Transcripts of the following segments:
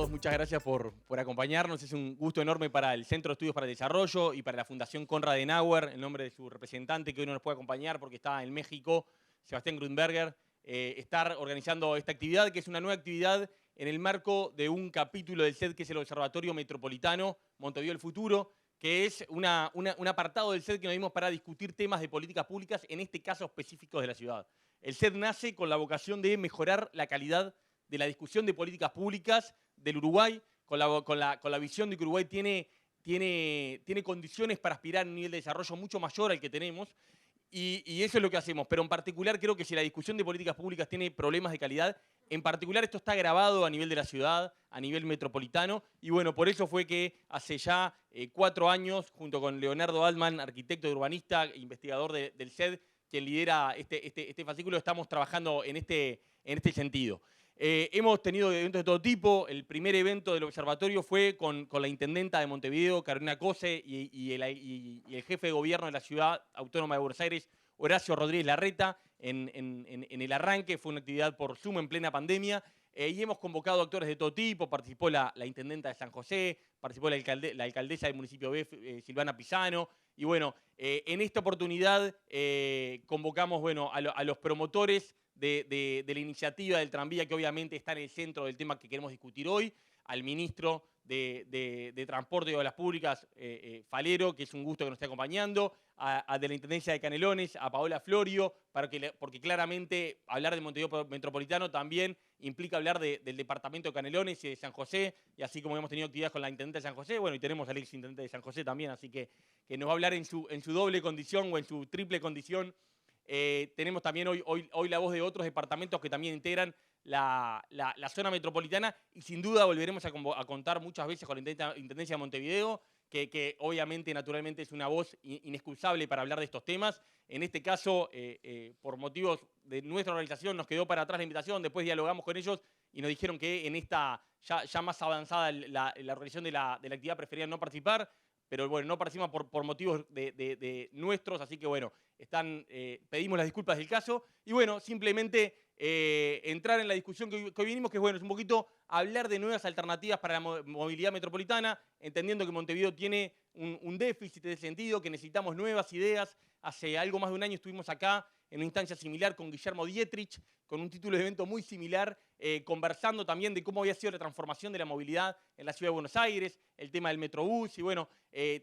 todos, muchas gracias por acompañarnos. Es un gusto enorme para el Centro de Estudios para el Desarrollo y para la Fundación Konrad Adenauer, en nombre de su representante, que hoy no nos puede acompañar porque está en México, Sebastián Grunberger, estar organizando esta actividad, que es una nueva actividad en el marco de un capítulo del CED, que es el Observatorio Metropolitano Montevideo del Futuro, que es un apartado del CED que nos dimos para discutir temas de políticas públicas, en este caso específicos de la ciudad. El CED nace con la vocación de mejorar la calidad de la discusión de políticas públicas del Uruguay, con la visión de que Uruguay tiene condiciones para aspirar a un nivel de desarrollo mucho mayor al que tenemos, y eso es lo que hacemos. Pero en particular creo que si la discusión de políticas públicas tiene problemas de calidad, en particular esto está grabado a nivel de la ciudad, a nivel metropolitano, y bueno, por eso fue que hace ya 4 años, junto con Leonardo Altman, arquitecto y urbanista, investigador del CED, quien lidera este fascículo, estamos trabajando en este sentido. Hemos tenido eventos de todo tipo. El primer evento del observatorio fue con la intendenta de Montevideo, Carolina Cose, y el jefe de gobierno de la ciudad autónoma de Buenos Aires, Horacio Rodríguez Larreta, en el arranque. Fue una actividad por Zoom en plena pandemia. Y hemos convocado actores de todo tipo. Participó la intendenta de San José, participó la alcaldesa del municipio B, Silvana Pisano. Y bueno, en esta oportunidad convocamos a los promotores de la iniciativa del tranvía, que obviamente está en el centro del tema que queremos discutir hoy, al ministro de Transporte y Obras Públicas, Falero, que es un gusto que nos esté acompañando, de la Intendencia de Canelones, a Paola Florio, porque claramente hablar de Montevideo Metropolitano también implica hablar del departamento de Canelones y de San José, y así como hemos tenido actividades con la Intendente de San José, bueno, y tenemos al ex Intendente de San José también, así que nos va a hablar en su doble condición o en su triple condición. Tenemos también hoy la voz de otros departamentos que también integran la zona metropolitana, y sin duda volveremos a contar muchas veces con la Intendencia de Montevideo, que obviamente, naturalmente, es una voz inexcusable para hablar de estos temas. En este caso, por motivos de nuestra organización, nos quedó para atrás la invitación. Después dialogamos con ellos y nos dijeron que en esta ya más avanzada la organización de la actividad preferían no participar. Pero bueno, no participamos por motivos de nuestros, así que bueno, pedimos las disculpas del caso. Y bueno, simplemente entrar en la discusión que hoy vinimos, que bueno, es un poquito hablar de nuevas alternativas para la movilidad metropolitana, entendiendo que Montevideo tiene un déficit en ese sentido, que necesitamos nuevas ideas. Hace algo más de un año estuvimos acá en una instancia similar con Guillermo Dietrich, con un título de evento muy similar, conversando también de cómo había sido la transformación de la movilidad en la Ciudad de Buenos Aires, el tema del Metrobús, y bueno,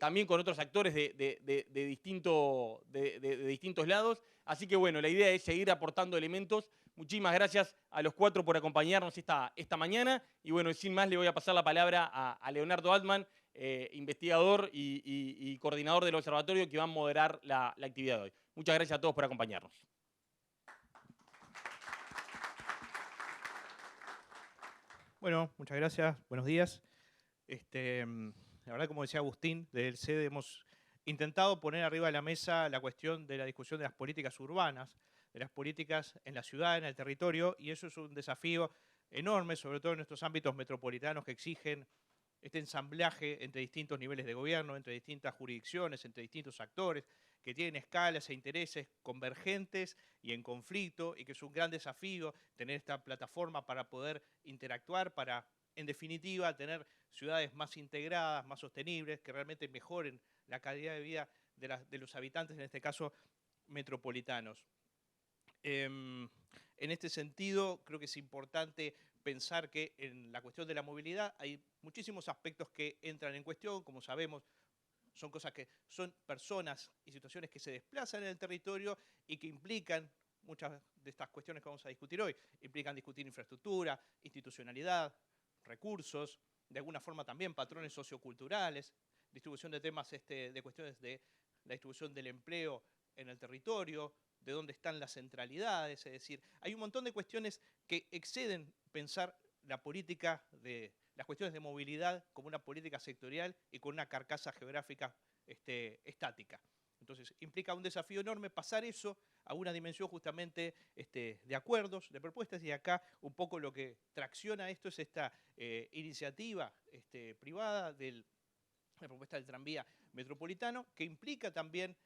también con otros actores de distintos lados. Así que bueno, la idea es seguir aportando elementos. Muchísimas gracias a los 4 por acompañarnos esta mañana. Y bueno, sin más, le voy a pasar la palabra a Leonardo Altman, investigador y coordinador del observatorio, que va a moderar la actividad de hoy. Muchas gracias a todos por acompañarnos. Bueno, muchas gracias. Buenos días. La verdad, como decía Agustín, del CED hemos intentado poner arriba de la mesa la cuestión de la discusión de las políticas urbanas, de las políticas en la ciudad, en el territorio, y eso es un desafío enorme, sobre todo en estos ámbitos metropolitanos que exigen este ensamblaje entre distintos niveles de gobierno, entre distintas jurisdicciones, entre distintos actores, que tienen escalas e intereses convergentes y en conflicto, y que es un gran desafío tener esta plataforma para poder interactuar, para, en definitiva, tener ciudades más integradas, más sostenibles, que realmente mejoren la calidad de vida de los habitantes, en este caso metropolitanos. En este sentido, creo que es importante pensar que en la cuestión de la movilidad hay muchísimos aspectos que entran en cuestión. Como sabemos, son cosas que son personas y situaciones que se desplazan en el territorio y que implican muchas de estas cuestiones que vamos a discutir hoy. Implican discutir infraestructura, institucionalidad, recursos, de alguna forma también patrones socioculturales, distribución de temas de cuestiones de la distribución del empleo en el territorio, de dónde están las centralidades, es decir, hay un montón de cuestiones que exceden pensar la política de las cuestiones de movilidad como una política sectorial y con una carcasa geográfica estática. Entonces, implica un desafío enorme pasar eso a una dimensión justamente de acuerdos, de propuestas, y acá un poco lo que tracciona esto es esta iniciativa privada de la propuesta del tranvía metropolitano, que implica también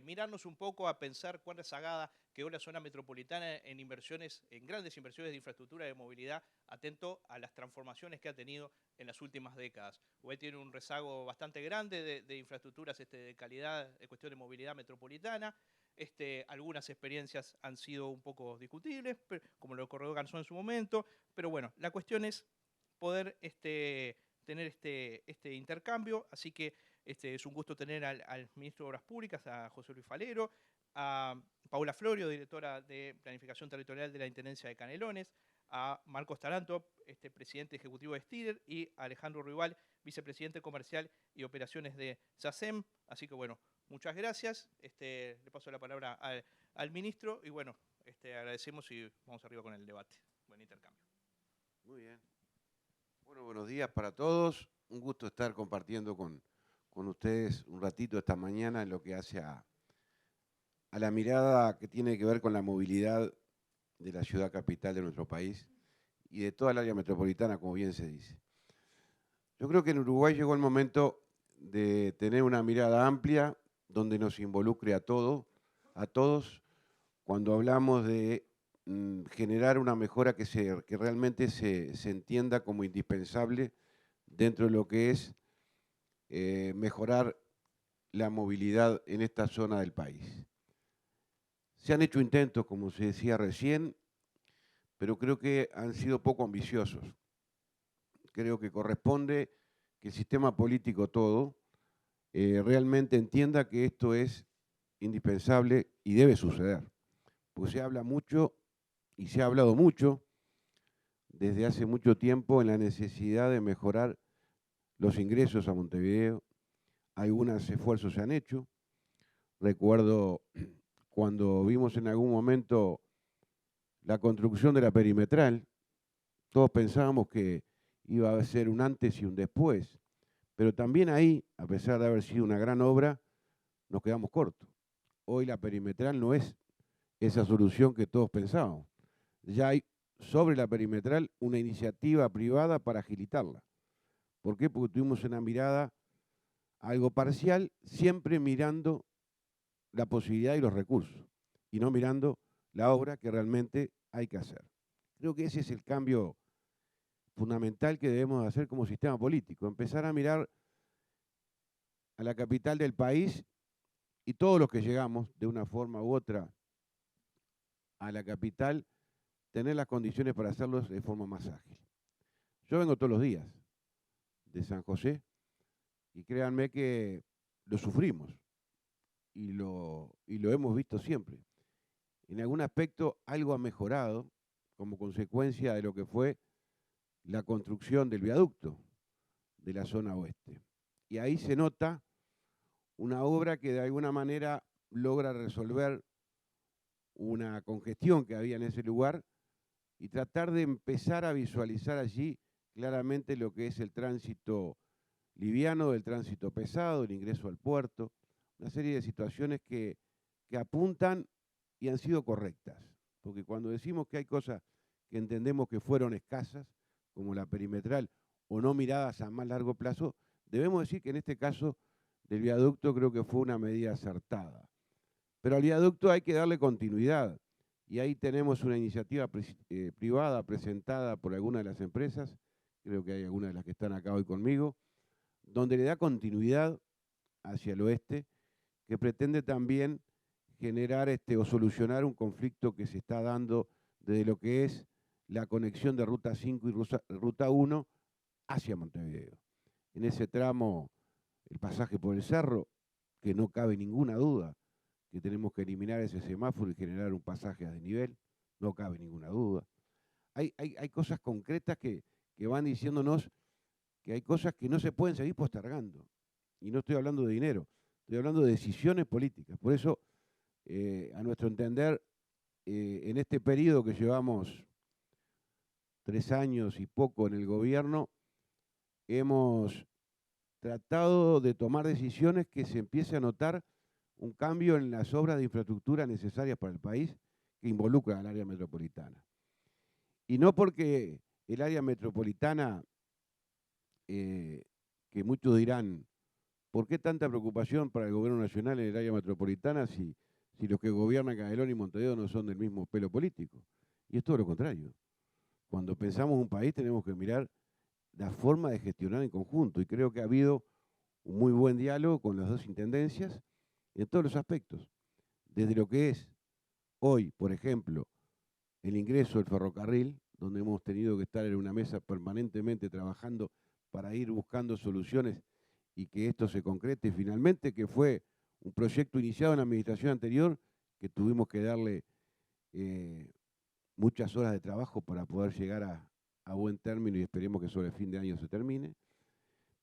mirarnos un poco a pensar cuán rezagada quedó la zona metropolitana en inversiones, en grandes inversiones de infraestructura de movilidad, atento a las transformaciones que ha tenido en las últimas décadas. Uruguay tiene un rezago bastante grande de infraestructuras de calidad, de cuestión de movilidad metropolitana. Algunas experiencias han sido un poco discutibles, como lo corredor Garzón en su momento, pero bueno, la cuestión es poder tener este intercambio, así que es un gusto tener al ministro de Obras Públicas, a José Luis Falero, a Paula Florio, directora de Planificación Territorial de la Intendencia de Canelones, a Marcos Taranto, presidente ejecutivo de Stirer, y a Alejandro Rival, vicepresidente comercial y operaciones de SACEM. Así que bueno, muchas gracias. Le paso la palabra al ministro y bueno, agradecemos y vamos arriba con el debate. Buen intercambio. Muy bien. Bueno, buenos días para todos. Un gusto estar compartiendo con ustedes un ratito esta mañana en lo que hace a la mirada que tiene que ver con la movilidad de la ciudad capital de nuestro país y de toda el área metropolitana, como bien se dice. Yo creo que en Uruguay llegó el momento de tener una mirada amplia donde nos involucre a todos, cuando hablamos de generar una mejora que realmente se entienda como indispensable dentro de lo que es mejorar la movilidad en esta zona del país. Se han hecho intentos, como se decía recién, pero creo que han sido poco ambiciosos. Creo que corresponde que el sistema político todo realmente entienda que esto es indispensable y debe suceder. Porque se habla mucho y se ha hablado mucho desde hace mucho tiempo en la necesidad de mejorar los ingresos a Montevideo. Algunos esfuerzos se han hecho. Recuerdo cuando vimos en algún momento la construcción de la perimetral, todos pensábamos que iba a ser un antes y un después, pero también ahí, a pesar de haber sido una gran obra, nos quedamos cortos. Hoy la perimetral no es esa solución que todos pensábamos. Ya hay sobre la perimetral una iniciativa privada para agilitarla. ¿Por qué? Porque tuvimos una mirada algo parcial, siempre mirando la posibilidad y los recursos, y no mirando la obra que realmente hay que hacer. Creo que ese es el cambio fundamental que debemos hacer como sistema político, empezar a mirar a la capital del país y todos los que llegamos de una forma u otra a la capital, tener las condiciones para hacerlo de forma más ágil. Yo vengo todos los días de San José y créanme que lo sufrimos y lo hemos visto siempre. En algún aspecto algo ha mejorado como consecuencia de lo que fue la construcción del viaducto de la zona oeste. Y ahí se nota una obra que de alguna manera logra resolver una congestión que había en ese lugar y tratar de empezar a visualizar allí claramente lo que es el tránsito liviano, el tránsito pesado, el ingreso al puerto, una serie de situaciones que apuntan y han sido correctas. Porque cuando decimos que hay cosas que entendemos que fueron escasas, como la perimetral, o no miradas a más largo plazo, debemos decir que en este caso del viaducto creo que fue una medida acertada. Pero al viaducto hay que darle continuidad. Y ahí tenemos una iniciativa privada presentada por algunas de las empresas, creo que hay algunas de las que están acá hoy conmigo, donde le da continuidad hacia el oeste, que pretende también generar o solucionar un conflicto que se está dando desde lo que es la conexión de Ruta 5 y Ruta 1 hacia Montevideo. En ese tramo, el pasaje por el cerro, que no cabe ninguna duda que tenemos que eliminar ese semáforo y generar un pasaje a desnivel, no cabe ninguna duda. Hay cosas concretas que van diciéndonos que hay cosas que no se pueden seguir postergando. Y no estoy hablando de dinero, estoy hablando de decisiones políticas. Por eso, a nuestro entender, en este periodo que llevamos 3 años y poco en el gobierno, hemos tratado de tomar decisiones que se empiece a notar un cambio en las obras de infraestructura necesarias para el país que involucra al área metropolitana. Y no porque el área metropolitana, que muchos dirán, ¿por qué tanta preocupación para el gobierno nacional en el área metropolitana si los que gobiernan Canelones y Montevideo no son del mismo pelo político? Y es todo lo contrario. Cuando pensamos un país tenemos que mirar la forma de gestionar en conjunto, y creo que ha habido un muy buen diálogo con las dos intendencias en todos los aspectos. Desde lo que es hoy, por ejemplo, el ingreso del ferrocarril, donde hemos tenido que estar en una mesa permanentemente trabajando para ir buscando soluciones y que esto se concrete finalmente, que fue un proyecto iniciado en la administración anterior, que tuvimos que darle muchas horas de trabajo para poder llegar a buen término, y esperemos que sobre el fin de año se termine.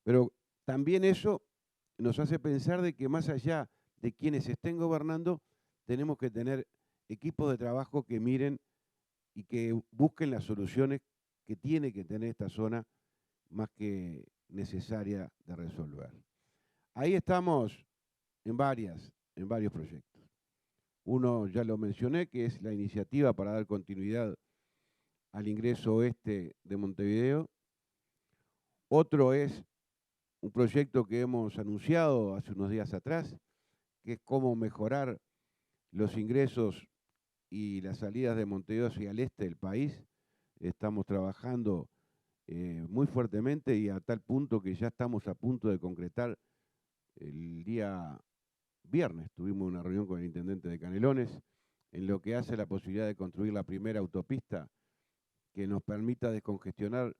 Pero también eso nos hace pensar de que más allá de quienes estén gobernando, tenemos que tener equipos de trabajo que miren y que busquen las soluciones que tiene que tener esta zona, más que necesaria de resolver. Ahí estamos en varios proyectos. Uno ya lo mencioné, que es la iniciativa para dar continuidad al ingreso oeste de Montevideo. Otro es un proyecto que hemos anunciado hace unos días atrás, que es cómo mejorar los ingresos y las salidas de Montevideo hacia el este del país. Estamos trabajando muy fuertemente y a tal punto que ya estamos a punto de concretar. El día viernes tuvimos una reunión con el intendente de Canelones en lo que hace la posibilidad de construir la primera autopista que nos permita descongestionar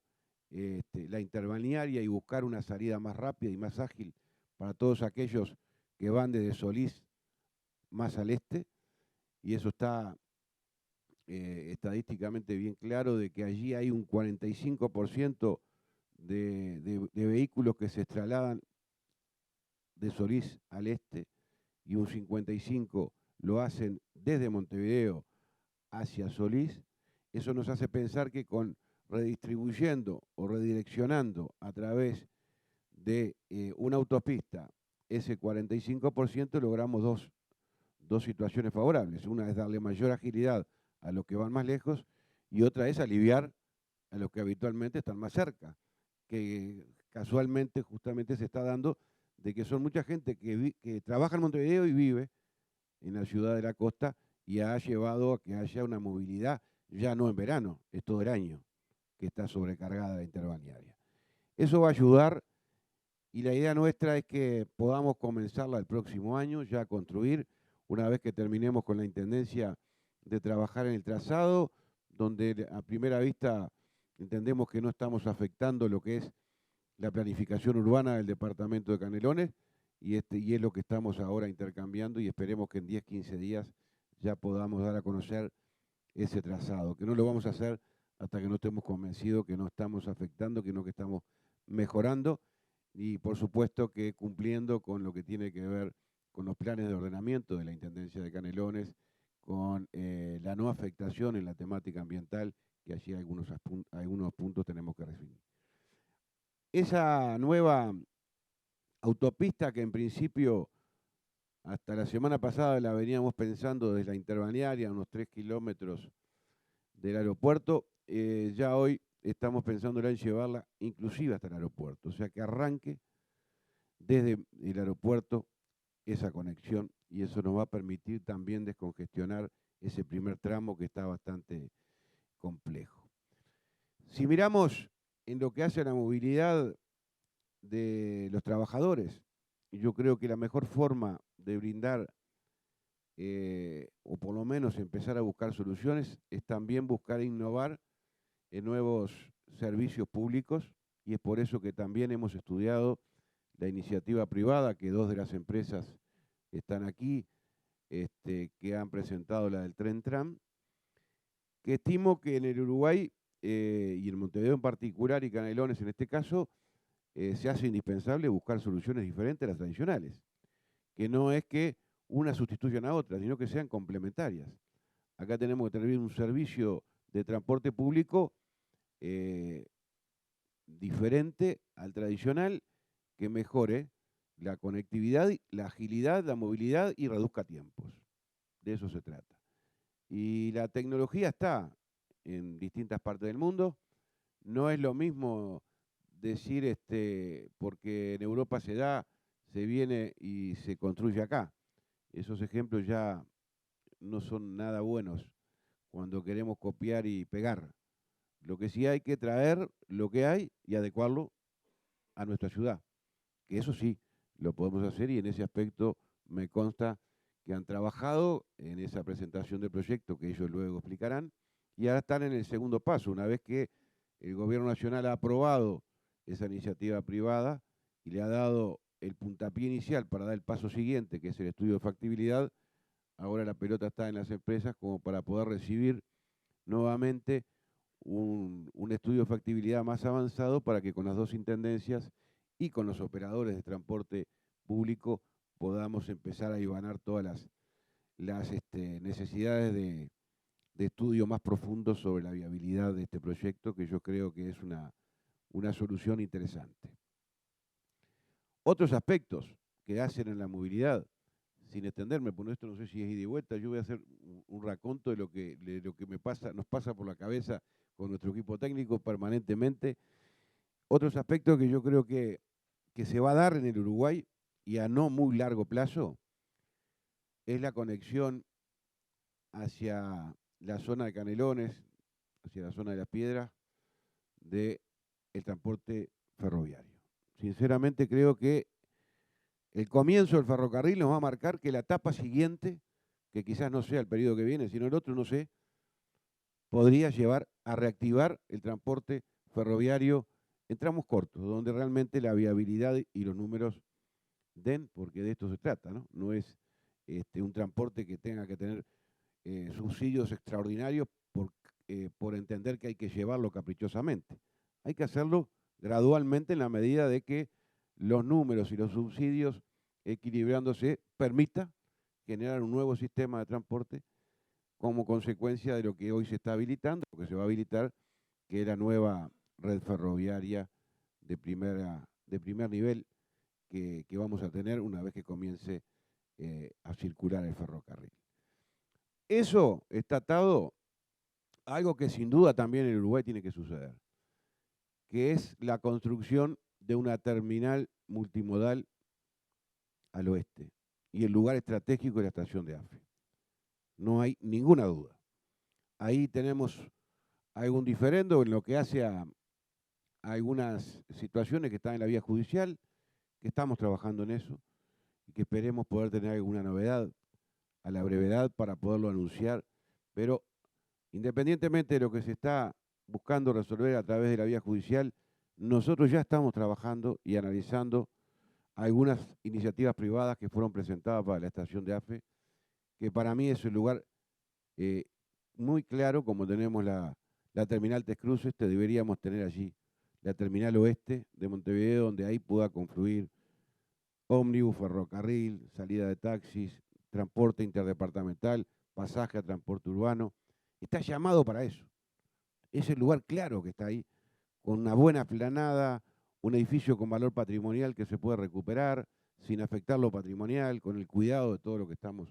la interbalnearia y buscar una salida más rápida y más ágil para todos aquellos que van desde Solís más al este, y eso está estadísticamente bien claro, de que allí hay un 45% de vehículos que se trasladan de Solís al este, y un 55% lo hacen desde Montevideo hacia Solís. Eso nos hace pensar que con redistribuyendo o redireccionando a través de una autopista ese 45%, logramos dos situaciones favorables. Una es darle mayor agilidad a los que van más lejos, y otra es aliviar a los que habitualmente están más cerca, que casualmente justamente se está dando de que son mucha gente que trabaja en Montevideo y vive en la ciudad de la costa, y ha llevado a que haya una movilidad, ya no en verano, es todo el año, que está sobrecargada la interbalnearia. Eso va a ayudar, y la idea nuestra es que podamos comenzarla el próximo año, ya a construir, una vez que terminemos con la intendencia de trabajar en el trazado, donde a primera vista entendemos que no estamos afectando lo que es la planificación urbana del departamento de Canelones, y es lo que estamos ahora intercambiando, y esperemos que en 10, 15 días ya podamos dar a conocer ese trazado, que no lo vamos a hacer hasta que no estemos convencidos que no estamos afectando, que no, que estamos mejorando, y por supuesto que cumpliendo con lo que tiene que ver con los planes de ordenamiento de la Intendencia de Canelones, con la no afectación en la temática ambiental, que allí algunos puntos tenemos que definir. Esa nueva autopista, que en principio hasta la semana pasada la veníamos pensando desde la interbalnearia, unos 3 kilómetros del aeropuerto, ya hoy estamos pensando en llevarla inclusive hasta el aeropuerto, o sea que arranque desde el aeropuerto esa conexión, y eso nos va a permitir también descongestionar ese primer tramo que está bastante complejo. Si miramos en lo que hace a la movilidad de los trabajadores, yo creo que la mejor forma de brindar, o por lo menos empezar a buscar soluciones, es también buscar innovar en nuevos servicios públicos, y es por eso que también hemos estudiado la iniciativa privada, que 2 de las empresas están aquí, que han presentado la del Tren Tram, que estimo que en el Uruguay, y en Montevideo en particular, y Canelones en este caso, se hace indispensable buscar soluciones diferentes a las tradicionales, que no es que una sustituyan a otra, sino que sean complementarias. Acá tenemos que tener un servicio de transporte público diferente al tradicional, que mejore la conectividad, la agilidad, la movilidad y reduzca tiempos. De eso se trata. Y la tecnología está en distintas partes del mundo. No es lo mismo decir, porque en Europa se da, se viene y se construye acá. Esos ejemplos ya no son nada buenos cuando queremos copiar y pegar. Lo que sí hay que traer lo que hay y adecuarlo a nuestra ciudad, que eso sí lo podemos hacer y en ese aspecto me consta que han trabajado en esa presentación del proyecto que ellos luego explicarán y ahora están en el segundo paso, una vez que el gobierno nacional ha aprobado esa iniciativa privada y le ha dado el puntapié inicial para dar el paso siguiente, que es el estudio de factibilidad. Ahora la pelota está en las empresas como para poder recibir nuevamente un estudio de factibilidad más avanzado para que con las dos intendencias y con los operadores de transporte público podamos empezar a ibanar todas las necesidades de estudio más profundo sobre la viabilidad de este proyecto, que yo creo que es una solución interesante. Otros aspectos que hacen en la movilidad, sin extenderme, porque esto no sé si es ida y vuelta, yo voy a hacer un raconto de lo que nos pasa por la cabeza con nuestro equipo técnico permanentemente. Otros aspectos que yo creo que se va a dar en el Uruguay y a no muy largo plazo es la conexión hacia la zona de Canelones, hacia la zona de Las Piedras, del transporte ferroviario. Sinceramente creo que el comienzo del ferrocarril nos va a marcar que la etapa siguiente, que quizás no sea el periodo que viene, sino el otro, no sé, podría llevar a reactivar el transporte ferroviario en tramos cortos, donde realmente la viabilidad y los números den, porque de esto se trata, ¿no? No es un transporte que tenga que tener subsidios extraordinarios por entender que hay que llevarlo caprichosamente. Hay que hacerlo gradualmente en la medida de que los números y los subsidios equilibrándose permita generar un nuevo sistema de transporte como consecuencia de lo que hoy se está habilitando, lo que se va a habilitar, que es la nueva red ferroviaria de primer nivel que vamos a tener una vez que comience a circular el ferrocarril. Eso está atado a algo que sin duda también en Uruguay tiene que suceder, que es la construcción de una terminal multimodal al oeste y el lugar estratégico de la estación de AFE. No hay ninguna duda. Ahí tenemos algún diferendo en lo que hace a algunas situaciones que están en la vía judicial, que estamos trabajando en eso y que esperemos poder tener alguna novedad a la brevedad para poderlo anunciar, pero independientemente de lo que se está buscando resolver a través de la vía judicial, nosotros ya estamos trabajando y analizando algunas iniciativas privadas que fueron presentadas para la estación de AFE, que para mí es un lugar muy claro, como tenemos la terminal Tres Cruces, deberíamos tener allí la terminal oeste de Montevideo, donde ahí pueda confluir ómnibus, ferrocarril, salida de taxis, transporte interdepartamental, pasaje a transporte urbano. Está llamado para eso. Es el lugar claro que está ahí, con una buena explanada, un edificio con valor patrimonial que se puede recuperar, sin afectar lo patrimonial, con el cuidado de todo lo que estamos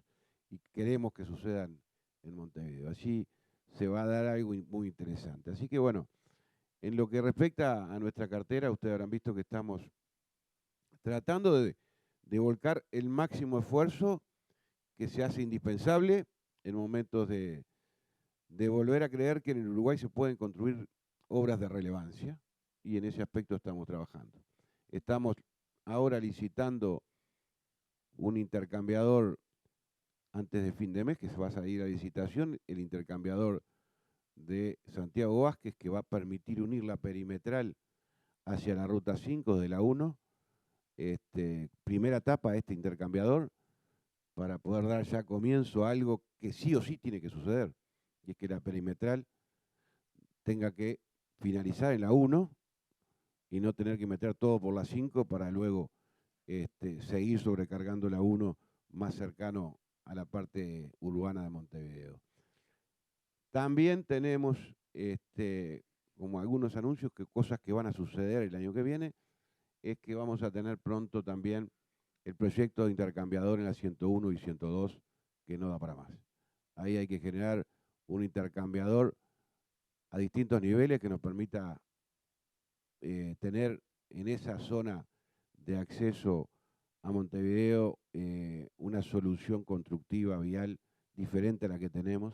y queremos que suceda en Montevideo. Allí se va a dar algo muy interesante. Así que bueno, en lo que respecta a nuestra cartera, ustedes habrán visto que estamos tratando de volcar el máximo esfuerzo que se hace indispensable en momentos de volver a creer que en el Uruguay se pueden construir obras de relevancia y en ese aspecto estamos trabajando. Estamos ahora licitando un intercambiador antes de fin de mes, que se va a salir a licitación, el intercambiador de Santiago Vázquez, que va a permitir unir la perimetral hacia la ruta 5 de la 1, primera etapa de este intercambiador, para poder dar ya comienzo a algo que sí o sí tiene que suceder, y es que la perimetral tenga que finalizar en la 1 y no tener que meter todo por la 5 para luego seguir sobrecargando la 1 más cercano a la parte urbana de Montevideo. También tenemos como algunos anuncios, que cosas que van a suceder el año que viene, es que vamos a tener pronto también el proyecto de intercambiador en la 101 y 102, que no da para más. Ahí hay que generar un intercambiador a distintos niveles que nos permita tener en esa zona de acceso a Montevideo una solución constructiva vial diferente a la que tenemos.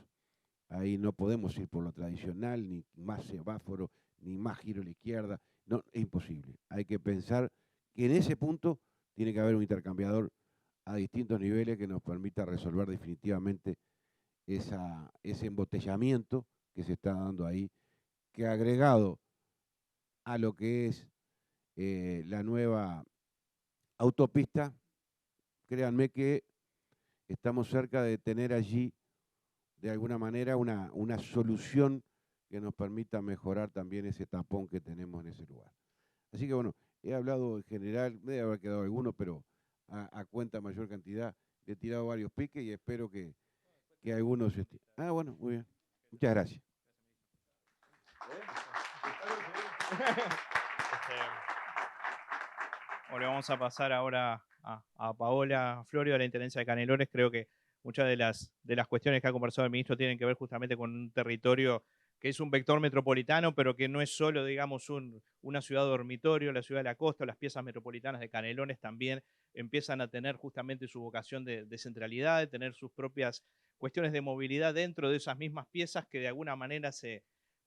Ahí no podemos ir por lo tradicional, ni más semáforo, ni más giro a la izquierda. No, es imposible. Hay que pensar que en ese punto tiene que haber un intercambiador a distintos niveles que nos permita resolver definitivamente ese embotellamiento que se está dando ahí, que agregado a lo que es la nueva autopista, créanme que estamos cerca de tener allí, de alguna manera, una solución que nos permita mejorar también ese tapón que tenemos en ese lugar. Así que bueno, he hablado en general, me debe haber quedado alguno, pero a cuenta mayor cantidad. Le he tirado varios piques y espero que algunos... Ah, bueno, muy bien. Muchas gracias. Bueno, vamos a pasar ahora a Paola Florio de la Intendencia de Canelones. Creo que muchas de las cuestiones que ha conversado el ministro tienen que ver justamente con un territorio que es un vector metropolitano, pero que no es solo, digamos, una ciudad dormitorio, la ciudad de la costa, las piezas metropolitanas de Canelones también empiezan a tener justamente su vocación de centralidad, de tener sus propias cuestiones de movilidad dentro de esas mismas piezas que de alguna manera se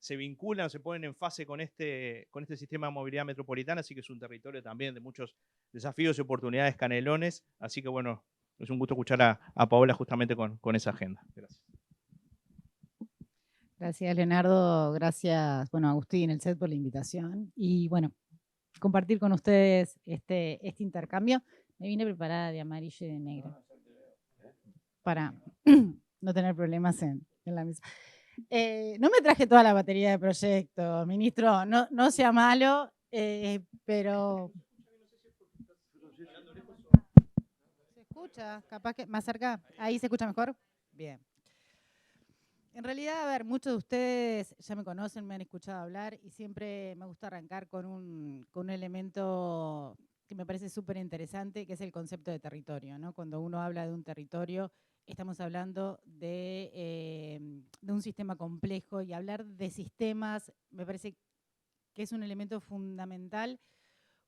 vinculan, se ponen en fase con este sistema de movilidad metropolitana, así que es un territorio también de muchos desafíos y oportunidades canelones, así que bueno, es un gusto escuchar a Paola justamente con esa agenda. Gracias. Gracias, Leonardo. Gracias, bueno, Agustín, el set por la invitación. Y bueno, compartir con ustedes este intercambio. Me vine preparada de amarillo y de negro para no tener problemas en la mesa. No me traje toda la batería de proyecto, ministro, no sea malo, pero... ¿Se escucha? Capaz que más cerca, ahí se escucha mejor. Bien. En realidad, a ver, muchos de ustedes ya me conocen, me han escuchado hablar y siempre me gusta arrancar con un elemento que me parece súper interesante, que es el concepto de territorio, ¿no? Cuando uno habla de un territorio, estamos hablando de un sistema complejo, y hablar de sistemas me parece que es un elemento fundamental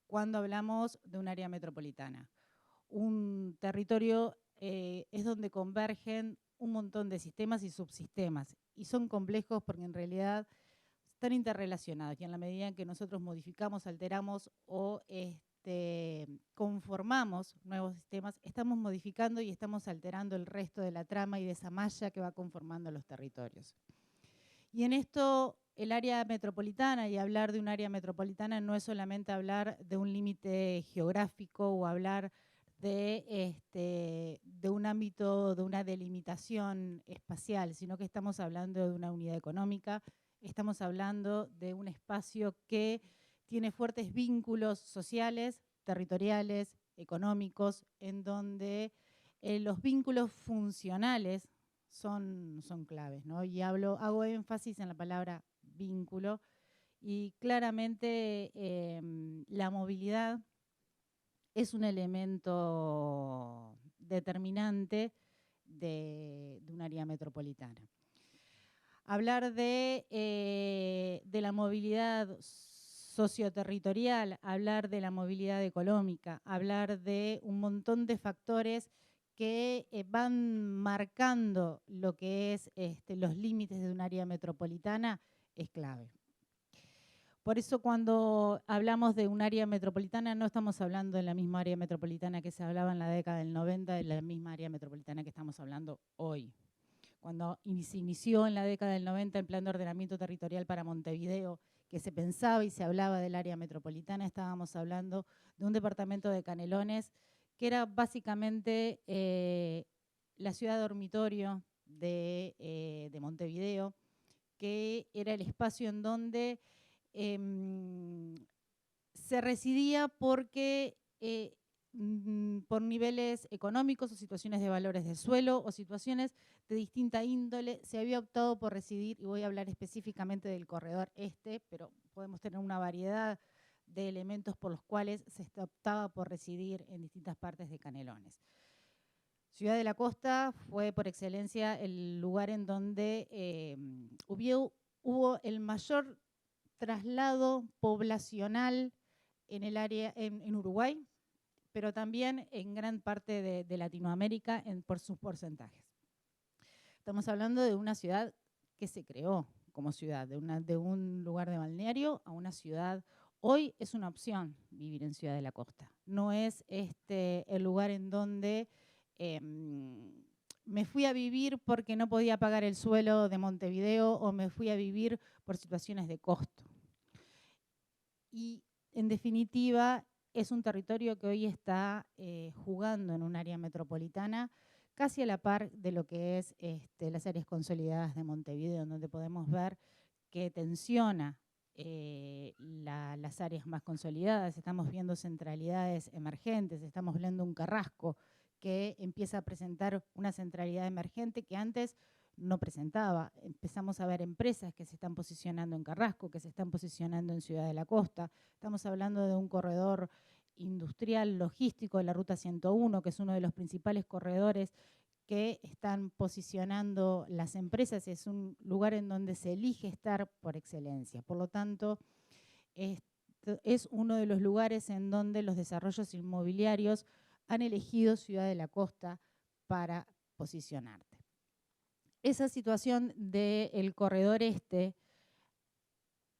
cuando hablamos de un área metropolitana. Un territorio es donde convergen un montón de sistemas y subsistemas, y son complejos porque en realidad están interrelacionados, y en la medida en que nosotros modificamos, alteramos o conformamos nuevos sistemas, estamos modificando y estamos alterando el resto de la trama y de esa malla que va conformando los territorios. Y en esto, el área metropolitana, y hablar de un área metropolitana no es solamente hablar de un límite geográfico o hablar de un ámbito, de una delimitación espacial, sino que estamos hablando de una unidad económica, estamos hablando de un espacio que tiene fuertes vínculos sociales, territoriales, económicos, en donde los vínculos funcionales son claves, ¿no? Y hago énfasis en la palabra vínculo, y claramente la movilidad es un elemento determinante de un área metropolitana. Hablar de la movilidad socioterritorial, hablar de la movilidad económica, hablar de un montón de factores que van marcando lo que es los límites de un área metropolitana, es clave. Por eso cuando hablamos de un área metropolitana no estamos hablando de la misma área metropolitana que se hablaba en la década del 90, de la misma área metropolitana que estamos hablando hoy. Cuando se inició en la década del 90 el plan de ordenamiento territorial para Montevideo, que se pensaba y se hablaba del área metropolitana, estábamos hablando de un departamento de Canelones que era básicamente la ciudad dormitorio de Montevideo, que era el espacio en donde se residía porque por niveles económicos o situaciones de valores de suelo o situaciones de distinta índole, se había optado por residir, y voy a hablar específicamente del corredor este, pero podemos tener una variedad de elementos por los cuales se optaba por residir en distintas partes de Canelones. Ciudad de la Costa fue por excelencia el lugar en donde hubo el mayor traslado poblacional en el área en Uruguay, pero también en gran parte de Latinoamérica por sus porcentajes. Estamos hablando de una ciudad que se creó como ciudad, de un lugar de balneario a una ciudad. Hoy es una opción vivir en Ciudad de la Costa. No es el lugar en donde me fui a vivir porque no podía pagar el suelo de Montevideo o me fui a vivir por situaciones de costo. Y en definitiva es un territorio que hoy está jugando en un área metropolitana casi a la par de lo que es las áreas consolidadas de Montevideo, donde podemos ver que tensiona las áreas más consolidadas. Estamos viendo centralidades emergentes, estamos viendo un Carrasco que empieza a presentar una centralidad emergente que antes no presentaba. Empezamos a ver empresas que se están posicionando en Carrasco, que se están posicionando en Ciudad de la Costa. Estamos hablando de un corredor industrial logístico de la Ruta 101, que es uno de los principales corredores que están posicionando las empresas. Es un lugar en donde se elige estar por excelencia. Por lo tanto, es uno de los lugares en donde los desarrollos inmobiliarios han elegido Ciudad de la Costa para posicionarte. Esa situación del corredor este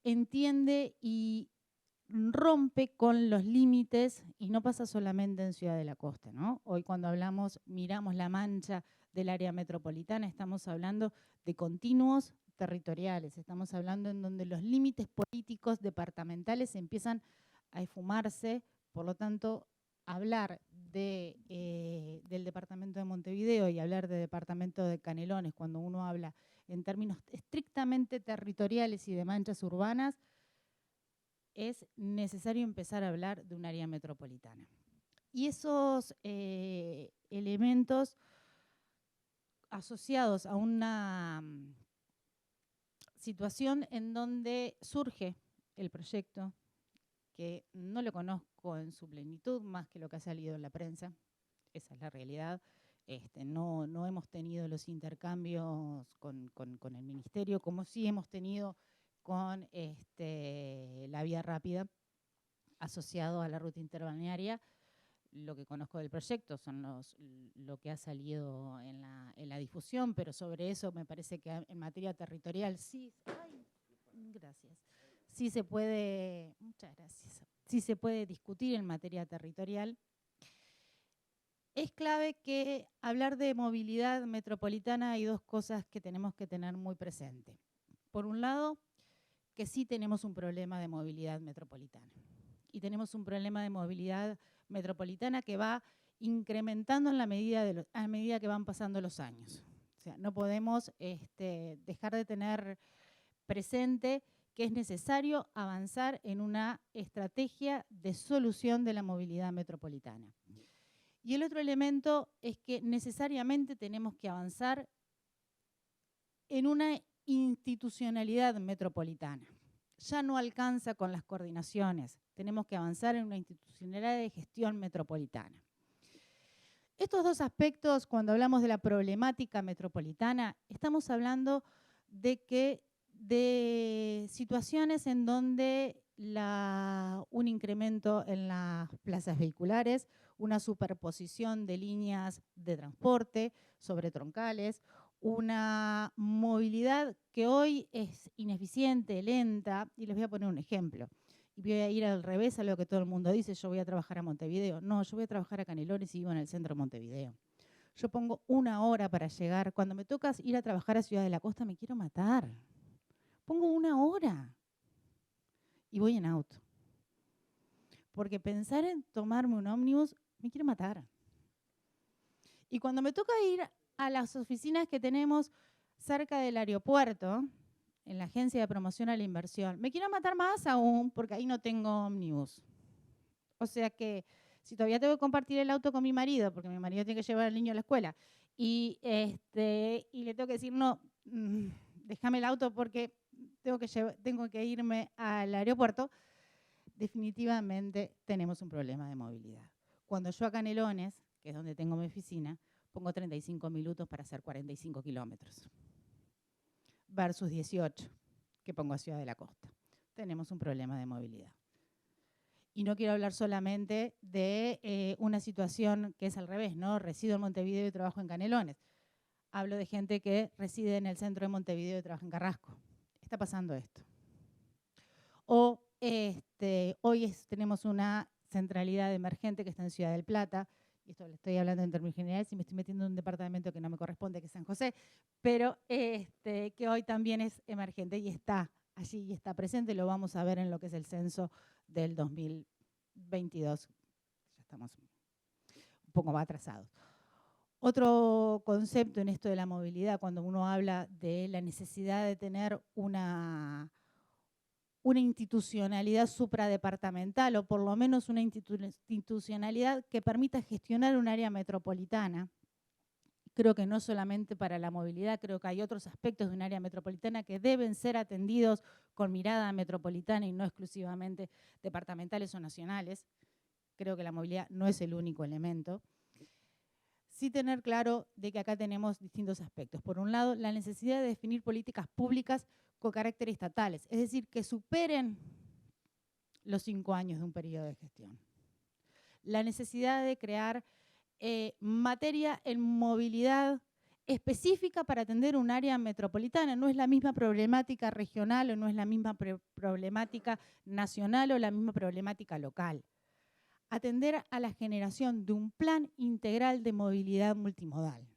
entiende y rompe con los límites, y no pasa solamente en Ciudad de la Costa, ¿no? Hoy cuando miramos la mancha del área metropolitana, estamos hablando de continuos territoriales, estamos hablando en donde los límites políticos departamentales empiezan a esfumarse. Por lo tanto, hablar del departamento de Montevideo y hablar del departamento de Canelones, cuando uno habla en términos estrictamente territoriales y de manchas urbanas, es necesario empezar a hablar de un área metropolitana. Y esos elementos asociados a una situación en donde surge el proyecto, que no lo conozco en su plenitud, más que lo que ha salido en la prensa, esa es la realidad. No hemos tenido los intercambios con el ministerio, como sí hemos tenido con la vía rápida asociado a la ruta interbalnearia. Lo que conozco del proyecto son lo que ha salido en la difusión, pero sobre eso me parece que en materia territorial sí. Ay, gracias. Sí se puede, muchas gracias. Sí se puede discutir en materia territorial. Es clave que hablar de movilidad metropolitana hay dos cosas que tenemos que tener muy presente. Por un lado, que sí tenemos un problema de movilidad metropolitana. Y tenemos un problema de movilidad metropolitana que va incrementando a medida que van pasando los años. O sea, no podemos dejar de tener presente que es necesario avanzar en una estrategia de solución de la movilidad metropolitana. Y el otro elemento es que necesariamente tenemos que avanzar en una institucionalidad metropolitana. Ya no alcanza con las coordinaciones, tenemos que avanzar en una institucionalidad de gestión metropolitana. Estos dos aspectos, cuando hablamos de la problemática metropolitana, estamos hablando de situaciones en donde un incremento en las plazas vehiculares, una superposición de líneas de transporte sobre troncales, una movilidad que hoy es ineficiente, lenta, y les voy a poner un ejemplo. Y voy a ir al revés a lo que todo el mundo dice, yo voy a trabajar a Montevideo. No, yo voy a trabajar a Canelones y vivo en el centro de Montevideo. Yo pongo 1 hora para llegar. Cuando me toca ir a trabajar a Ciudad de la Costa me quiero matar. Pongo 1 hora y voy en auto. Porque pensar en tomarme un ómnibus me quiero matar. Y cuando me toca ir a las oficinas que tenemos cerca del aeropuerto, en la Agencia de Promoción a la Inversión, me quiero matar más aún porque ahí no tengo ómnibus. O sea que si todavía tengo que compartir el auto con mi marido, porque mi marido tiene que llevar al niño a la escuela, y le tengo que decir, no, déjame el auto porque tengo que irme al aeropuerto, definitivamente tenemos un problema de movilidad. Cuando yo a Canelones, que es donde tengo mi oficina, pongo 35 minutos para hacer 45 kilómetros. Versus 18, que pongo a Ciudad de la Costa. Tenemos un problema de movilidad. Y no quiero hablar solamente de una situación que es al revés, ¿no? Resido en Montevideo y trabajo en Canelones. Hablo de gente que reside en el centro de Montevideo y trabaja en Carrasco. Está pasando esto. O hoy tenemos una centralidad emergente que está en Ciudad del Plata, y esto le estoy hablando en términos generales y me estoy metiendo en un departamento que no me corresponde, que es San José, pero que hoy también es emergente y está allí y está presente, lo vamos a ver en lo que es el censo del 2022. Ya estamos un poco más atrasados. Otro concepto en esto de la movilidad, cuando uno habla de la necesidad de tener una institucionalidad supradepartamental o por lo menos una institucionalidad que permita gestionar un área metropolitana. Creo que no solamente para la movilidad, creo que hay otros aspectos de un área metropolitana que deben ser atendidos con mirada metropolitana y no exclusivamente departamentales o nacionales. Creo que la movilidad no es el único elemento. Sí tener claro de que acá tenemos distintos aspectos. Por un lado, la necesidad de definir políticas públicas con carácter estatales, es decir, que superen los 5 años de un periodo de gestión. La necesidad de crear materia en movilidad específica para atender un área metropolitana. No es la misma problemática regional o no es la misma problemática nacional o la misma problemática local. Atender a la generación de un plan integral de movilidad multimodal.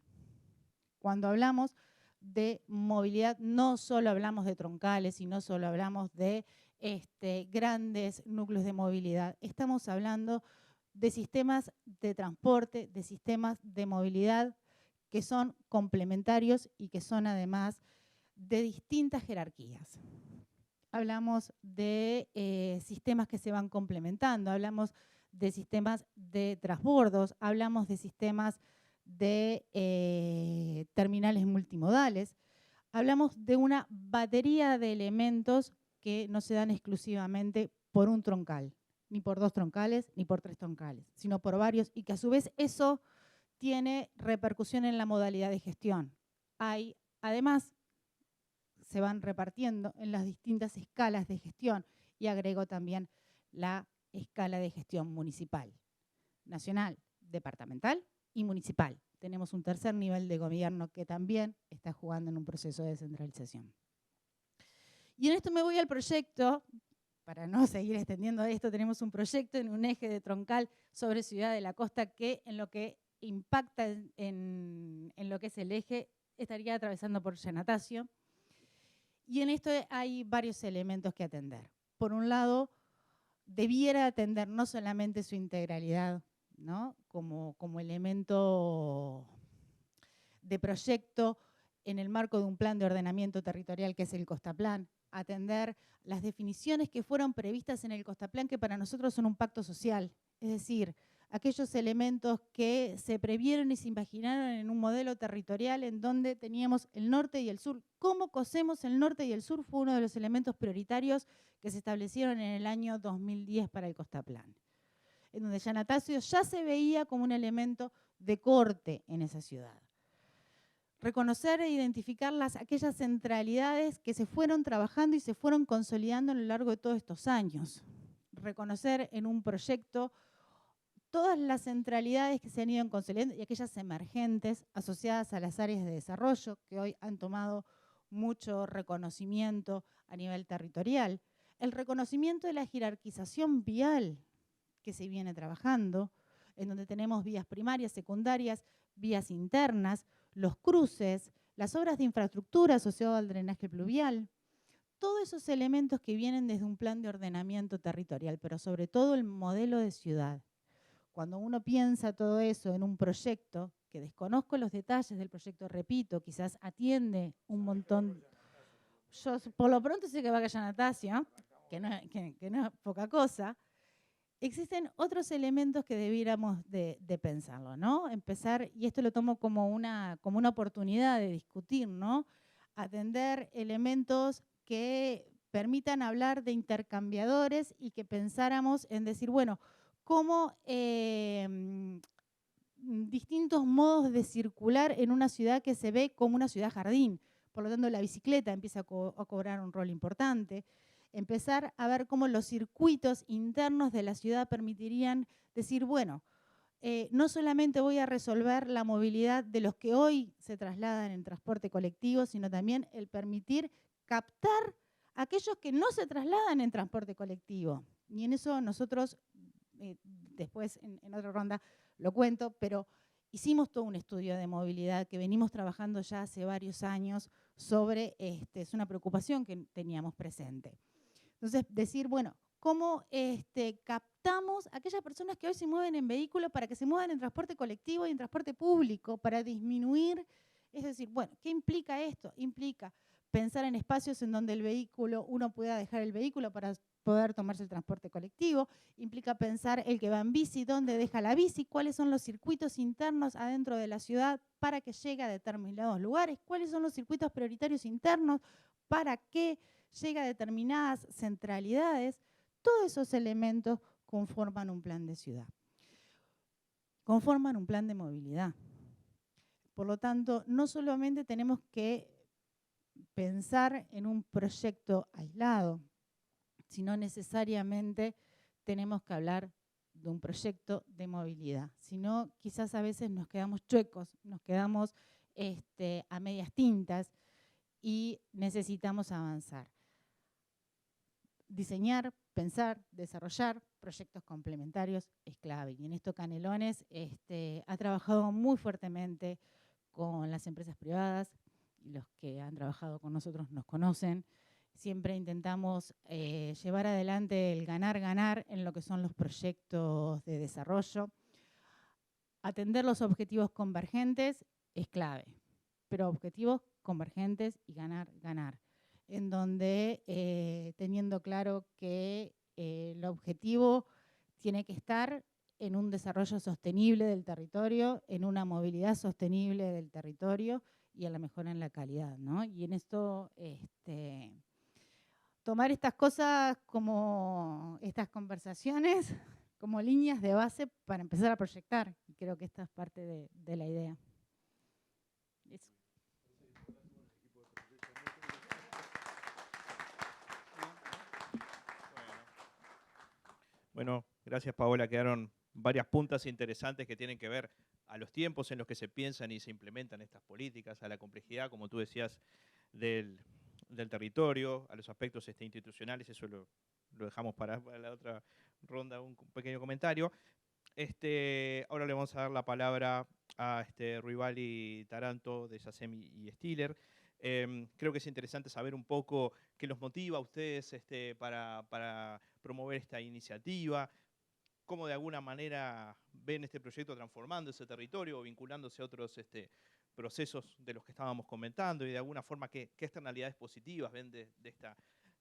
Cuando hablamos de movilidad, no solo hablamos de troncales y no solo hablamos de grandes núcleos de movilidad. Estamos hablando de sistemas de transporte, de sistemas de movilidad que son complementarios y que son además de distintas jerarquías. Hablamos de sistemas que se van complementando, hablamos de sistemas de transbordos, hablamos de sistemas de terminales multimodales, hablamos de una batería de elementos que no se dan exclusivamente por un troncal, ni por 2 troncales, ni por 3 troncales, sino por varios, y que a su vez eso tiene repercusión en la modalidad de gestión. Además, se van repartiendo en las distintas escalas de gestión, y agrego también la escala de gestión municipal, nacional, departamental y municipal. Tenemos un tercer nivel de gobierno que también está jugando en un proceso de descentralización. Y en esto me voy al proyecto, para no seguir extendiendo esto, tenemos un proyecto en un eje de troncal sobre Ciudad de la Costa que en lo que impacta en lo que es el eje estaría atravesando por Yanatacio. Y en esto hay varios elementos que atender. Por un lado, debiera atender no solamente su integralidad, ¿no? como elemento de proyecto en el marco de un plan de ordenamiento territorial que es el Costaplan, atender las definiciones que fueron previstas en el Costaplan que para nosotros son un pacto social, es decir, aquellos elementos que se previeron y se imaginaron en un modelo territorial en donde teníamos el norte y el sur. ¿Cómo cosemos el norte y el sur? Fue uno de los elementos prioritarios que se establecieron en el año 2010 para el Costaplan, en donde Yanatacio ya se veía como un elemento de corte en esa ciudad. Reconocer e identificar aquellas centralidades que se fueron trabajando y se fueron consolidando a lo largo de todos estos años. Reconocer en un proyecto todas las centralidades que se han ido consolidando y aquellas emergentes asociadas a las áreas de desarrollo que hoy han tomado mucho reconocimiento a nivel territorial. El reconocimiento de la jerarquización vial que se viene trabajando, en donde tenemos vías primarias, secundarias, vías internas, los cruces, las obras de infraestructura asociadas al drenaje pluvial, todos esos elementos que vienen desde un plan de ordenamiento territorial, pero sobre todo el modelo de ciudad. Cuando uno piensa todo eso en un proyecto, que desconozco los detalles del proyecto, repito, quizás atiende un montón. Yo por lo pronto sé que va a Yanatacio, que no es poca cosa. Existen otros elementos que debiéramos de pensarlo, ¿no? Empezar, y esto lo tomo como una oportunidad de discutir, ¿no? Atender elementos que permitan hablar de intercambiadores y que pensáramos en decir, bueno, cómo distintos modos de circular en una ciudad que se ve como una ciudad jardín. Por lo tanto, la bicicleta empieza a cobrar un rol importante. empezar a ver cómo los circuitos internos de la ciudad permitirían decir, bueno, no solamente voy a resolver la movilidad de los que hoy se trasladan en transporte colectivo, sino también el permitir captar a aquellos que no se trasladan en transporte colectivo. Y en eso nosotros, después en otra ronda lo cuento, pero hicimos todo un estudio de movilidad que venimos trabajando ya hace varios años sobre, es una preocupación que teníamos presente. Entonces, decir, bueno, ¿cómo captamos a aquellas personas que hoy se mueven en vehículo para que se muevan en transporte colectivo y en transporte público, para disminuir? Es decir, bueno, ¿qué implica esto? Implica pensar en espacios en donde el vehículo, uno pueda dejar el vehículo para poder tomarse el transporte colectivo, implica pensar el que va en bici, dónde deja la bici, cuáles son los circuitos internos adentro de la ciudad para que llegue a determinados lugares, cuáles son los circuitos prioritarios internos para que llegue a determinadas centralidades. Todos esos elementos conforman un plan de ciudad, conforman un plan de movilidad. Por lo tanto, no solamente tenemos que pensar en un proyecto aislado, sino necesariamente tenemos que hablar de un proyecto de movilidad. Si no, quizás a veces nos quedamos chuecos, nos quedamos a medias tintas y necesitamos avanzar. Diseñar, pensar, desarrollar proyectos complementarios es clave. Y en esto Canelones ha trabajado muy fuertemente con las empresas privadas, y los que han trabajado con nosotros nos conocen. Siempre intentamos llevar adelante el ganar-ganar en lo que son los proyectos de desarrollo. Atender los objetivos convergentes es clave, pero objetivos convergentes y ganar-ganar, en donde teniendo claro que el objetivo tiene que estar en un desarrollo sostenible del territorio, en una movilidad sostenible del territorio y a la mejora en la calidad, ¿no? Y en esto tomar estas cosas como estas conversaciones como líneas de base para empezar a proyectar. Y creo que esta es parte de la idea. Eso. Bueno, gracias Paola. Quedaron varias puntas interesantes que tienen que ver a los tiempos en los que se piensan y se implementan estas políticas, a la complejidad, como tú decías, del territorio, a los aspectos institucionales. Eso lo dejamos para la otra ronda, un pequeño comentario. Ahora le vamos a dar la palabra a Ruibali Taranto de SACEM y Stiller. Creo que es interesante saber un poco qué los motiva a ustedes para promover esta iniciativa, cómo de alguna manera ven este proyecto transformando ese territorio o vinculándose a otros procesos de los que estábamos comentando y de alguna forma qué externalidades positivas ven de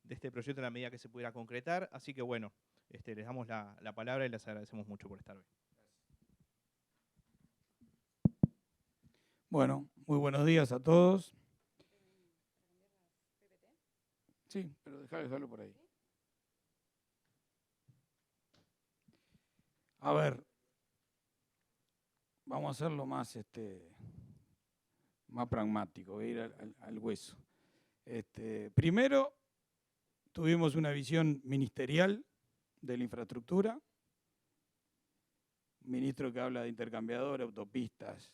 este proyecto en la medida que se pudiera concretar. Así que bueno, les damos la palabra y les agradecemos mucho por estar hoy. Bueno, muy buenos días a todos. Sí, pero dejarlo por ahí. A ver, vamos a hacerlo más pragmático, voy a ir al hueso. Primero, tuvimos una visión ministerial de la infraestructura, un ministro que habla de intercambiadores, autopistas,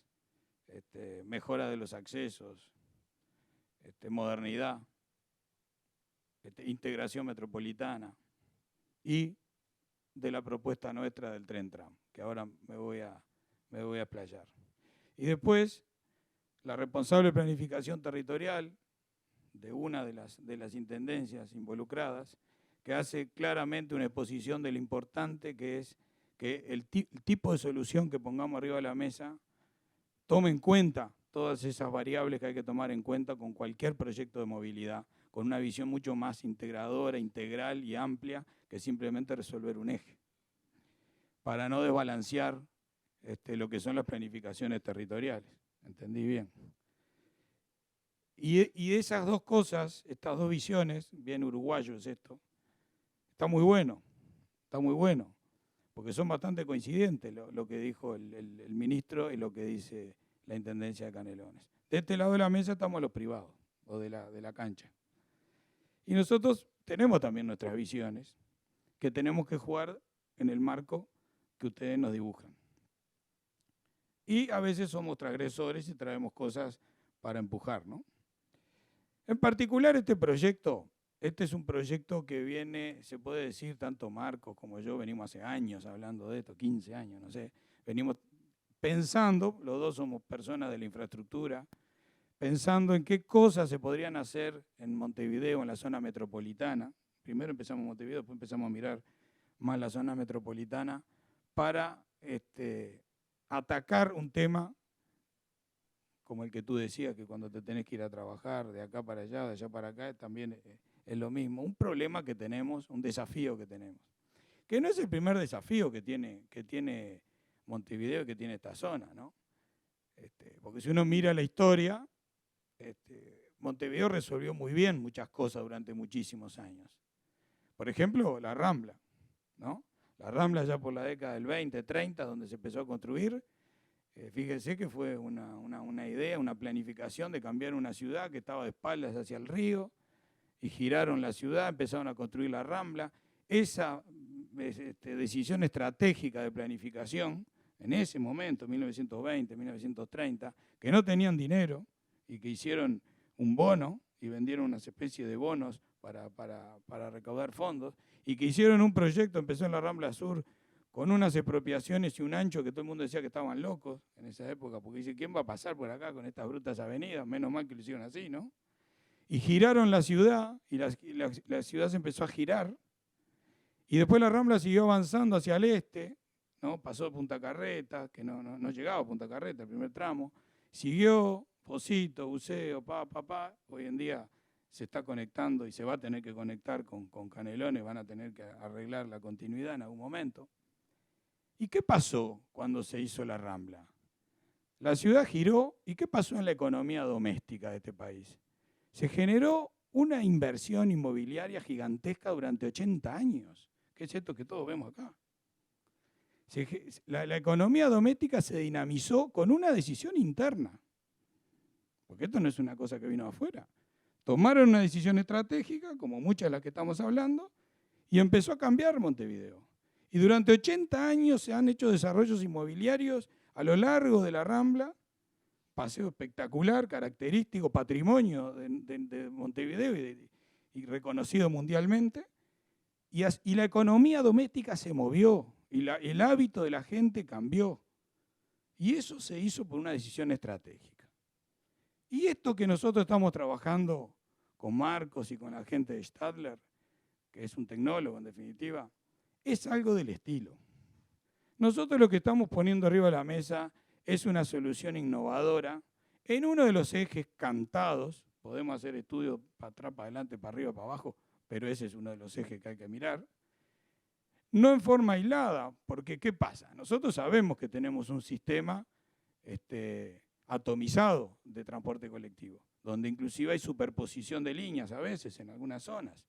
mejora de los accesos, modernidad, integración metropolitana y de la propuesta nuestra del tren tram, que ahora me voy a explayar. Y después, la responsable planificación territorial de una de las intendencias involucradas, que hace claramente una exposición de lo importante que es que el tipo de solución que pongamos arriba de la mesa tome en cuenta todas esas variables que hay que tomar en cuenta con cualquier proyecto de movilidad, con una visión mucho más integradora, integral y amplia que simplemente resolver un eje, para no desbalancear lo que son las planificaciones territoriales. ¿Entendí bien? Y esas dos cosas, estas dos visiones, bien uruguayo es esto, está muy bueno, porque son bastante coincidentes lo que dijo el ministro y lo que dice la Intendencia de Canelones. De este lado de la mesa estamos los privados, o de la cancha. Y nosotros tenemos también nuestras visiones, que tenemos que jugar en el marco que ustedes nos dibujan. Y a veces somos transgresores y traemos cosas para empujar, ¿no? En particular este proyecto, este es un proyecto que viene, se puede decir, tanto Marcos como yo venimos hace años hablando de esto, 15 años, no sé, venimos pensando, los dos somos personas de la infraestructura, pensando en qué cosas se podrían hacer en Montevideo, en la zona metropolitana. Primero empezamos en Montevideo, después empezamos a mirar más la zona metropolitana para atacar un tema como el que tú decías, que cuando te tenés que ir a trabajar de acá para allá, de allá para acá, también es lo mismo. Un problema que tenemos, un desafío que tenemos. Que no es el primer desafío que tiene Montevideo y que tiene esta zona, ¿no? Porque si uno mira la historia, Montevideo resolvió muy bien muchas cosas durante muchísimos años. Por ejemplo, la Rambla, ¿no? La Rambla ya por la década del 20, 30, donde se empezó a construir, fíjense que fue una idea, una planificación de cambiar una ciudad que estaba de espaldas hacia el río, y giraron la ciudad, empezaron a construir la Rambla. Esa decisión estratégica de planificación, en ese momento, 1920, 1930, que no tenían dinero y que hicieron un bono y vendieron una especie de bonos para recaudar fondos, y que hicieron un proyecto, empezó en la Rambla Sur, con unas expropiaciones y un ancho que todo el mundo decía que estaban locos en esa época, porque dice, ¿quién va a pasar por acá con estas brutas avenidas? Menos mal que lo hicieron así, ¿no? Y giraron la ciudad, y la ciudad se empezó a girar, y después la Rambla siguió avanzando hacia el este, ¿no? Pasó de Punta Carreta, que no llegaba a Punta Carreta, el primer tramo, siguió Pocito, Buceo, hoy en día se está conectando y se va a tener que conectar con Canelones, van a tener que arreglar la continuidad en algún momento. ¿Y qué pasó cuando se hizo la Rambla? La ciudad giró, ¿y qué pasó en la economía doméstica de este país? Se generó una inversión inmobiliaria gigantesca durante 80 años, que es esto que todos vemos acá. La economía doméstica se dinamizó con una decisión interna, porque esto no es una cosa que vino de afuera. Tomaron una decisión estratégica, como muchas de las que estamos hablando, y empezó a cambiar Montevideo. Y durante 80 años se han hecho desarrollos inmobiliarios a lo largo de la Rambla, paseo espectacular, característico, patrimonio de Montevideo y reconocido mundialmente. Y la economía doméstica se movió, y el hábito de la gente cambió. Y eso se hizo por una decisión estratégica. Y esto que nosotros estamos trabajando con Marcos y con la gente de Stadler, que es un tecnólogo en definitiva, es algo del estilo. Nosotros lo que estamos poniendo arriba de la mesa es una solución innovadora en uno de los ejes cantados. Podemos hacer estudios para atrás, para adelante, para arriba, para abajo, pero ese es uno de los ejes que hay que mirar. No en forma aislada, porque ¿qué pasa? Nosotros sabemos que tenemos un sistema atomizado de transporte colectivo, donde inclusive hay superposición de líneas a veces en algunas zonas,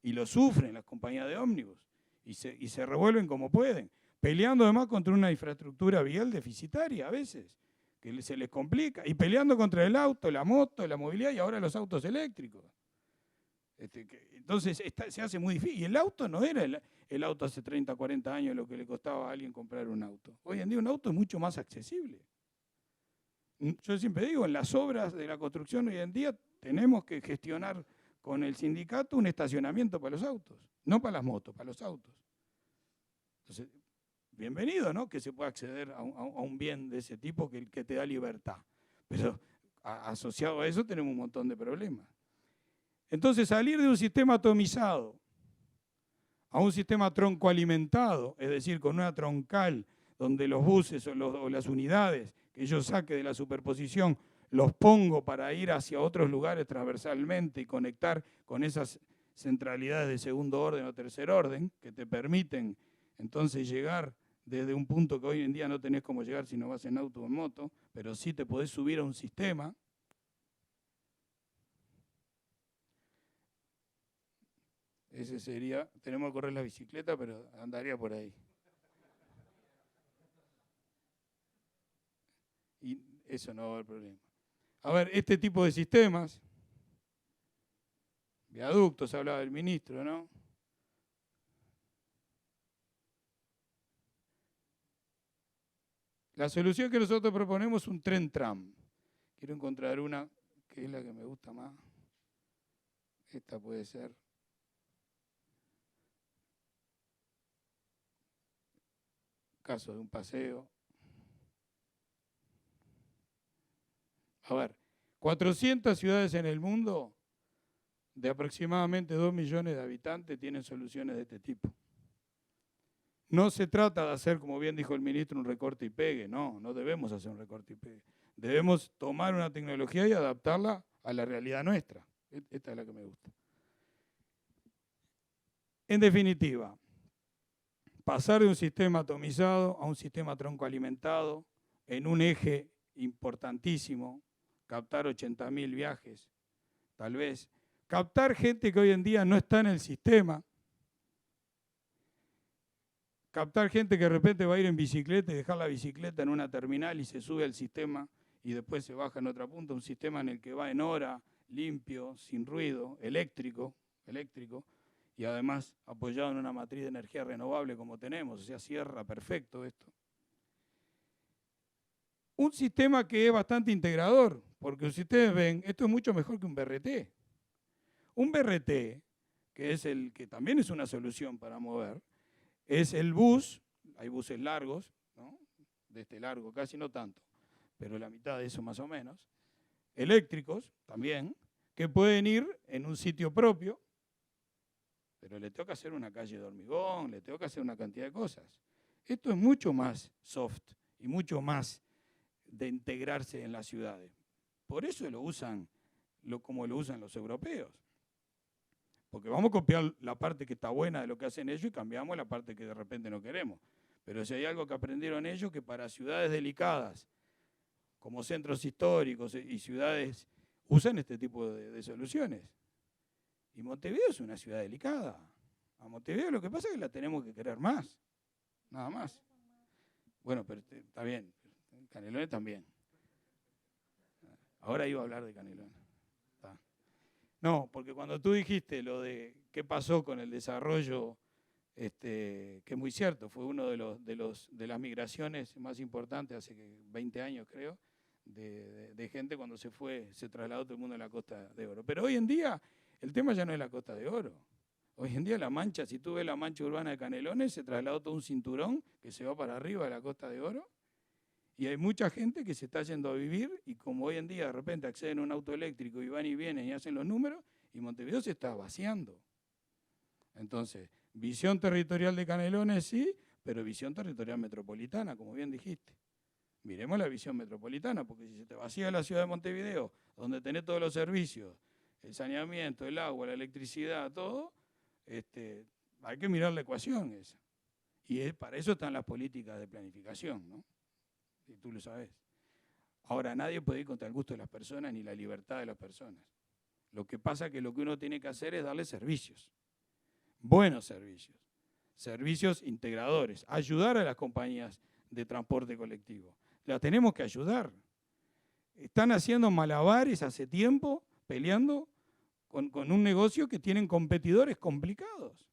y lo sufren las compañías de ómnibus, y se revuelven como pueden, peleando además contra una infraestructura vial deficitaria a veces, que se les complica, y peleando contra el auto, la moto, la movilidad y ahora los autos eléctricos. Entonces se hace muy difícil. Y el auto no era el auto hace 30, 40 años lo que le costaba a alguien comprar un auto. Hoy en día un auto es mucho más accesible. Yo siempre digo, en las obras de la construcción hoy en día tenemos que gestionar con el sindicato un estacionamiento para los autos, no para las motos, para los autos. Entonces, bienvenido, ¿no? Que se pueda acceder a un bien de ese tipo que te da libertad. Pero asociado a eso tenemos un montón de problemas. Entonces, salir de un sistema atomizado a un sistema troncoalimentado, es decir, con una troncal donde los buses o las unidades que yo saque de la superposición los pongo para ir hacia otros lugares transversalmente y conectar con esas centralidades de segundo orden o tercer orden que te permiten entonces llegar desde un punto que hoy en día no tenés cómo llegar si no vas en auto o en moto, pero sí te podés subir a un sistema. Ese sería, tenemos que correr la bicicleta, pero andaría por ahí. Y eso no va a haber problema. A ver, este tipo de sistemas, Viaductos, hablaba el ministro, ¿no? La solución que nosotros proponemos es un tren-tram. Quiero encontrar una que es la que me gusta más. Esta puede ser. Caso de un paseo. A ver, 400 ciudades en el mundo de aproximadamente 2 millones de habitantes tienen soluciones de este tipo. No se trata de hacer, como bien dijo el ministro, un recorte y pegue. No, no debemos hacer un recorte y pegue. Debemos tomar una tecnología y adaptarla a la realidad nuestra. Esta es la que me gusta. En definitiva, pasar de un sistema atomizado a un sistema troncoalimentado en un eje importantísimo, captar 80.000 viajes, tal vez, captar gente que hoy en día no está en el sistema, captar gente que de repente va a ir en bicicleta y dejar la bicicleta en una terminal y se sube al sistema y después se baja en otra punta, un sistema en el que va en hora, limpio, sin ruido, eléctrico, y además apoyado en una matriz de energía renovable como tenemos, o sea, cierra perfecto esto. Un sistema que es bastante integrador, porque si ustedes ven, esto es mucho mejor que un BRT. Un BRT, que es el que también es una solución para mover, es el bus, hay buses largos, ¿no? De este largo, casi no tanto, pero la mitad de eso más o menos, eléctricos también, que pueden ir en un sitio propio, pero le tengo que hacer una calle de hormigón, le tengo que hacer una cantidad de cosas. Esto es mucho más soft y mucho más de integrarse en las ciudades. Por eso lo usan como lo usan los europeos. Porque vamos a copiar la parte que está buena de lo que hacen ellos y cambiamos la parte que de repente no queremos. Pero si hay algo que aprendieron ellos, que para ciudades delicadas, como centros históricos y ciudades, usan este tipo de soluciones. Y Montevideo es una ciudad delicada. A Montevideo lo que pasa es que la tenemos que querer más. Nada más. Bueno, pero está bien. Canelones también. Ahora iba a hablar de Canelones. No, porque cuando tú dijiste lo de qué pasó con el desarrollo, que es muy cierto, fue uno de las migraciones más importantes hace 20 años, creo, de gente cuando se trasladó todo el mundo a la Costa de Oro. Pero hoy en día el tema ya no es la Costa de Oro. Hoy en día la mancha, si tú ves la mancha urbana de Canelones, se trasladó todo un cinturón que se va para arriba de la Costa de Oro. Y hay mucha gente que se está yendo a vivir y como hoy en día de repente acceden a un auto eléctrico y van y vienen y hacen los números, y Montevideo se está vaciando. Entonces, visión territorial de Canelones sí, pero visión territorial metropolitana, como bien dijiste. Miremos la visión metropolitana, porque si se te vacía la ciudad de Montevideo, donde tenés todos los servicios, el saneamiento, el agua, la electricidad, todo, hay que mirar la ecuación esa. Y para eso están las políticas de planificación, ¿no? Y tú lo sabes. Ahora, nadie puede ir contra el gusto de las personas ni la libertad de las personas. Lo que pasa es que lo que uno tiene que hacer es darle servicios, buenos servicios, servicios integradores, ayudar a las compañías de transporte colectivo. Las tenemos que ayudar. Están haciendo malabares hace tiempo, peleando con un negocio que tienen competidores complicados.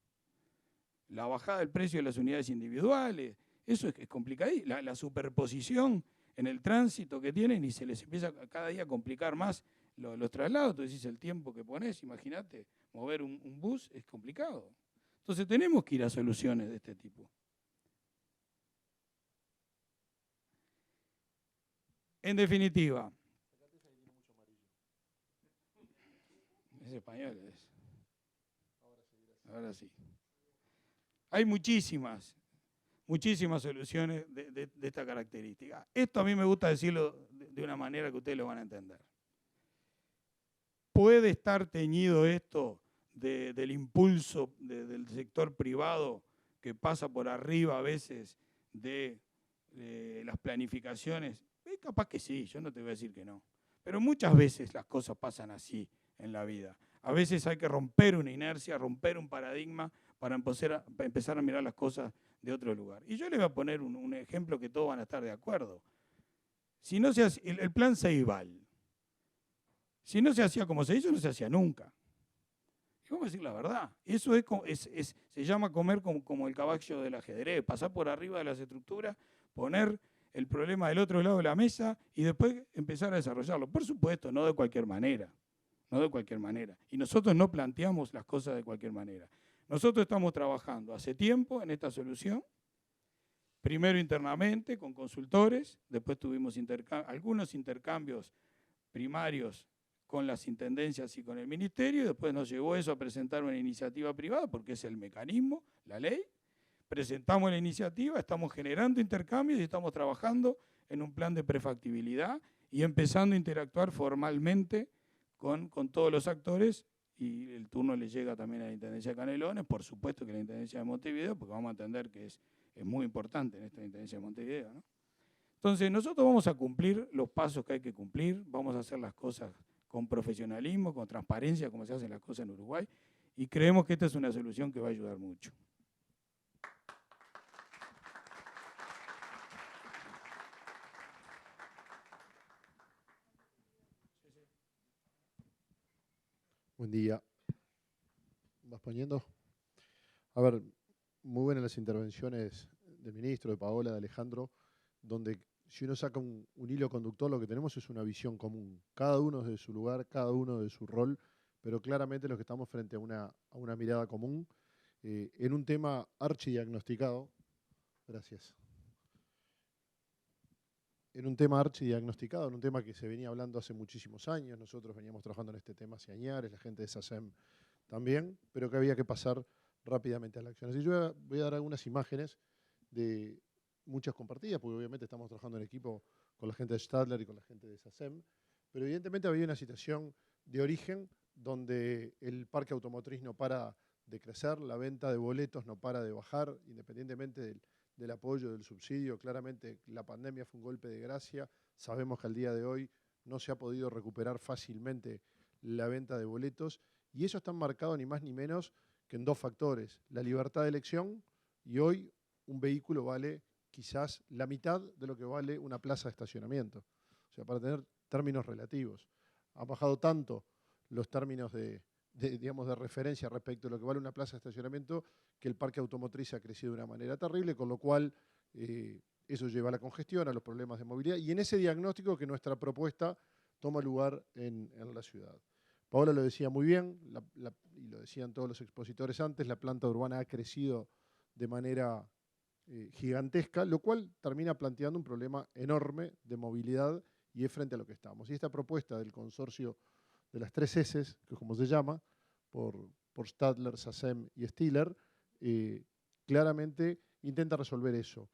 La bajada del precio de las unidades individuales, eso es complicado. La superposición en el tránsito que tienen y se les empieza cada día a complicar más los traslados. Tú decís el tiempo que pones, imagínate, mover un bus es complicado. Entonces tenemos que ir a soluciones de este tipo. En definitiva, es español. Ahora sí. Hay muchísimas soluciones de esta característica. Esto a mí me gusta decirlo de una manera que ustedes lo van a entender. ¿Puede estar teñido esto del impulso del sector privado que pasa por arriba a veces de las planificaciones? Capaz que sí, yo no te voy a decir que no. Pero muchas veces las cosas pasan así en la vida. A veces hay que romper una inercia, romper un paradigma para empezar a mirar las cosas de otro lugar. Y yo les voy a poner un ejemplo que todos van a estar de acuerdo. Si no se hace, el plan Ceibal, si no se hacía como se hizo, no se hacía nunca. Y vamos a decir la verdad. Eso se llama comer como el caballo del ajedrez, pasar por arriba de las estructuras, poner el problema del otro lado de la mesa y después empezar a desarrollarlo. Por supuesto, no de cualquier manera. No de cualquier manera. Y nosotros no planteamos las cosas de cualquier manera. Nosotros estamos trabajando hace tiempo en esta solución, primero internamente con consultores, después tuvimos algunos intercambios primarios con las intendencias y con el ministerio, y después nos llevó eso a presentar una iniciativa privada, porque es el mecanismo, la ley. Presentamos la iniciativa, estamos generando intercambios y estamos trabajando en un plan de prefactibilidad y empezando a interactuar formalmente con todos los actores, y el turno le llega también a la Intendencia de Canelones, por supuesto que la Intendencia de Montevideo, porque vamos a entender que es muy importante en esta Intendencia de Montevideo, ¿no? Entonces, nosotros vamos a cumplir los pasos que hay que cumplir, vamos a hacer las cosas con profesionalismo, con transparencia, como se hacen las cosas en Uruguay, y creemos que esta es una solución que va a ayudar mucho. Buen día. ¿Vas poniendo? A ver, muy buenas las intervenciones del ministro, de Paola, de Alejandro, donde si uno saca un hilo conductor, lo que tenemos es una visión común. Cada uno desde su lugar, cada uno de su rol, pero claramente los que estamos frente a una mirada común en un tema archidiagnosticado. Gracias. En un tema archidiagnosticado, en un tema que se venía hablando hace muchísimos años. Nosotros veníamos trabajando en este tema hace años, la gente de SACEM también, pero que había que pasar rápidamente a la acción. Así yo voy a dar algunas imágenes de muchas compartidas, porque obviamente estamos trabajando en equipo con la gente de Stadler y con la gente de SACEM, pero evidentemente había una situación de origen donde el parque automotriz no para de crecer, la venta de boletos no para de bajar, independientemente del apoyo, del subsidio. Claramente la pandemia fue un golpe de gracia, sabemos que al día de hoy no se ha podido recuperar fácilmente la venta de boletos, y eso está marcado ni más ni menos que en dos factores: la libertad de elección, y hoy un vehículo vale quizás la mitad de lo que vale una plaza de estacionamiento. O sea, para tener términos relativos. Han bajado tanto los términos digamos, de referencia respecto a lo que vale una plaza de estacionamiento, que el parque automotriz ha crecido de una manera terrible, con lo cual eso lleva a la congestión, a los problemas de movilidad, y en ese diagnóstico que nuestra propuesta toma lugar en la ciudad. Paola lo decía muy bien, y lo decían todos los expositores antes, la planta urbana ha crecido de manera gigantesca, lo cual termina planteando un problema enorme de movilidad, y es frente a lo que estamos. Y esta propuesta del consorcio de las 3 S, que es como se llama, por Stadler, SACEM y Stiller, claramente intenta resolver eso.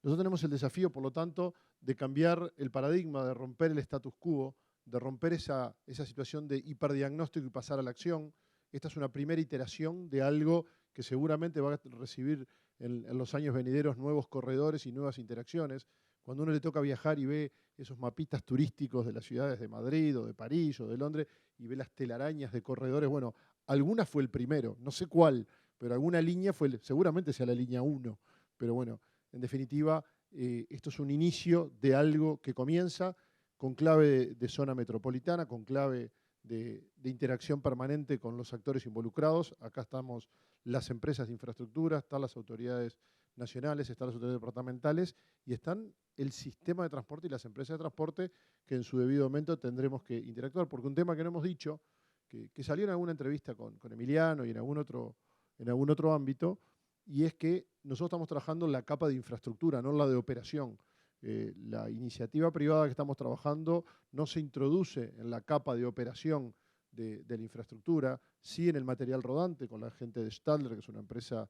Nosotros tenemos el desafío, por lo tanto, de cambiar el paradigma, de romper el status quo, de romper esa situación de hiperdiagnóstico y pasar a la acción. Esta es una primera iteración de algo que seguramente va a recibir en los años venideros nuevos corredores y nuevas interacciones. Cuando uno le toca viajar y ve esos mapitas turísticos de las ciudades de Madrid o de París o de Londres y ve las telarañas de corredores, bueno, alguna fue el primero, no sé cuál, pero alguna línea fue, seguramente sea la línea 1, pero bueno, en definitiva, esto es un inicio de algo que comienza con clave de zona metropolitana, con clave de interacción permanente con los actores involucrados. Acá estamos las empresas de infraestructura, están las autoridades nacionales, están las autoridades departamentales, y están el sistema de transporte y las empresas de transporte, que en su debido momento tendremos que interactuar. Porque un tema que no hemos dicho, que salió en alguna entrevista con Emiliano y en algún otro ámbito, y es que nosotros estamos trabajando en la capa de infraestructura, no en la de operación. La iniciativa privada que estamos trabajando no se introduce en la capa de operación de la infraestructura, sí en el material rodante, con la gente de Stadler, que es una empresa,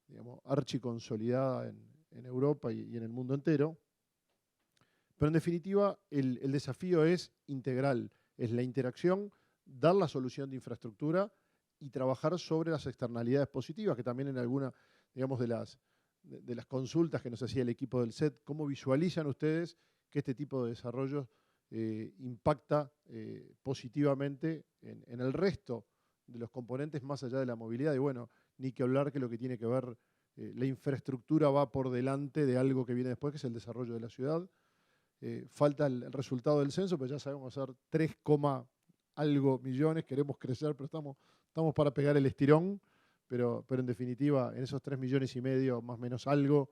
digamos, archiconsolidada en Europa y en el mundo entero. Pero en definitiva, el desafío es integral, es la interacción, dar la solución de infraestructura y trabajar sobre las externalidades positivas, que también en alguna, digamos, de las consultas que nos hacía el equipo del SET, ¿cómo visualizan ustedes que este tipo de desarrollos impacta positivamente en el resto de los componentes más allá de la movilidad? Y bueno, ni que hablar que lo que tiene que ver, la infraestructura va por delante de algo que viene después, que es el desarrollo de la ciudad. Falta el resultado del censo, pero ya sabemos, va a ser 3, algo millones, queremos crecer, pero estamos para pegar el estirón, pero en definitiva, en esos 3,5 millones, más o menos algo,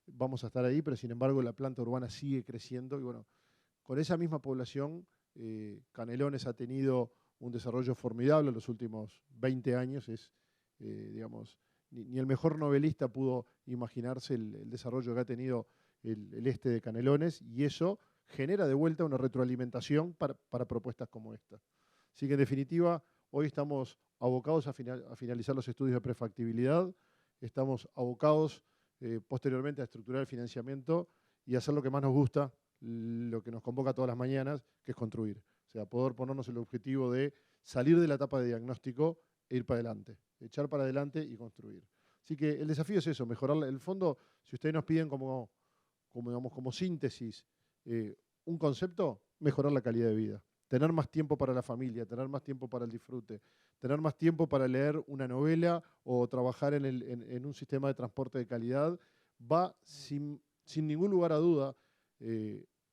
vamos a estar ahí, pero sin embargo la planta urbana sigue creciendo y bueno, con esa misma población, Canelones ha tenido un desarrollo formidable en los últimos 20 años, digamos, ni el mejor novelista pudo imaginarse el desarrollo que ha tenido el este de Canelones, y eso genera de vuelta una retroalimentación para propuestas como esta. Así que en definitiva, hoy estamos abocados a finalizar los estudios de prefactibilidad, estamos abocados posteriormente a estructurar el financiamiento y hacer lo que más nos gusta, lo que nos convoca todas las mañanas, que es construir. O sea, poder ponernos el objetivo de salir de la etapa de diagnóstico e ir para adelante, echar para adelante y construir. Así que el desafío es eso, mejorar el fondo. Si ustedes nos piden como síntesis un concepto, mejorar la calidad de vida. Tener más tiempo para la familia, tener más tiempo para el disfrute, tener más tiempo para leer una novela o trabajar en un sistema de transporte de calidad, va sin ningún lugar a duda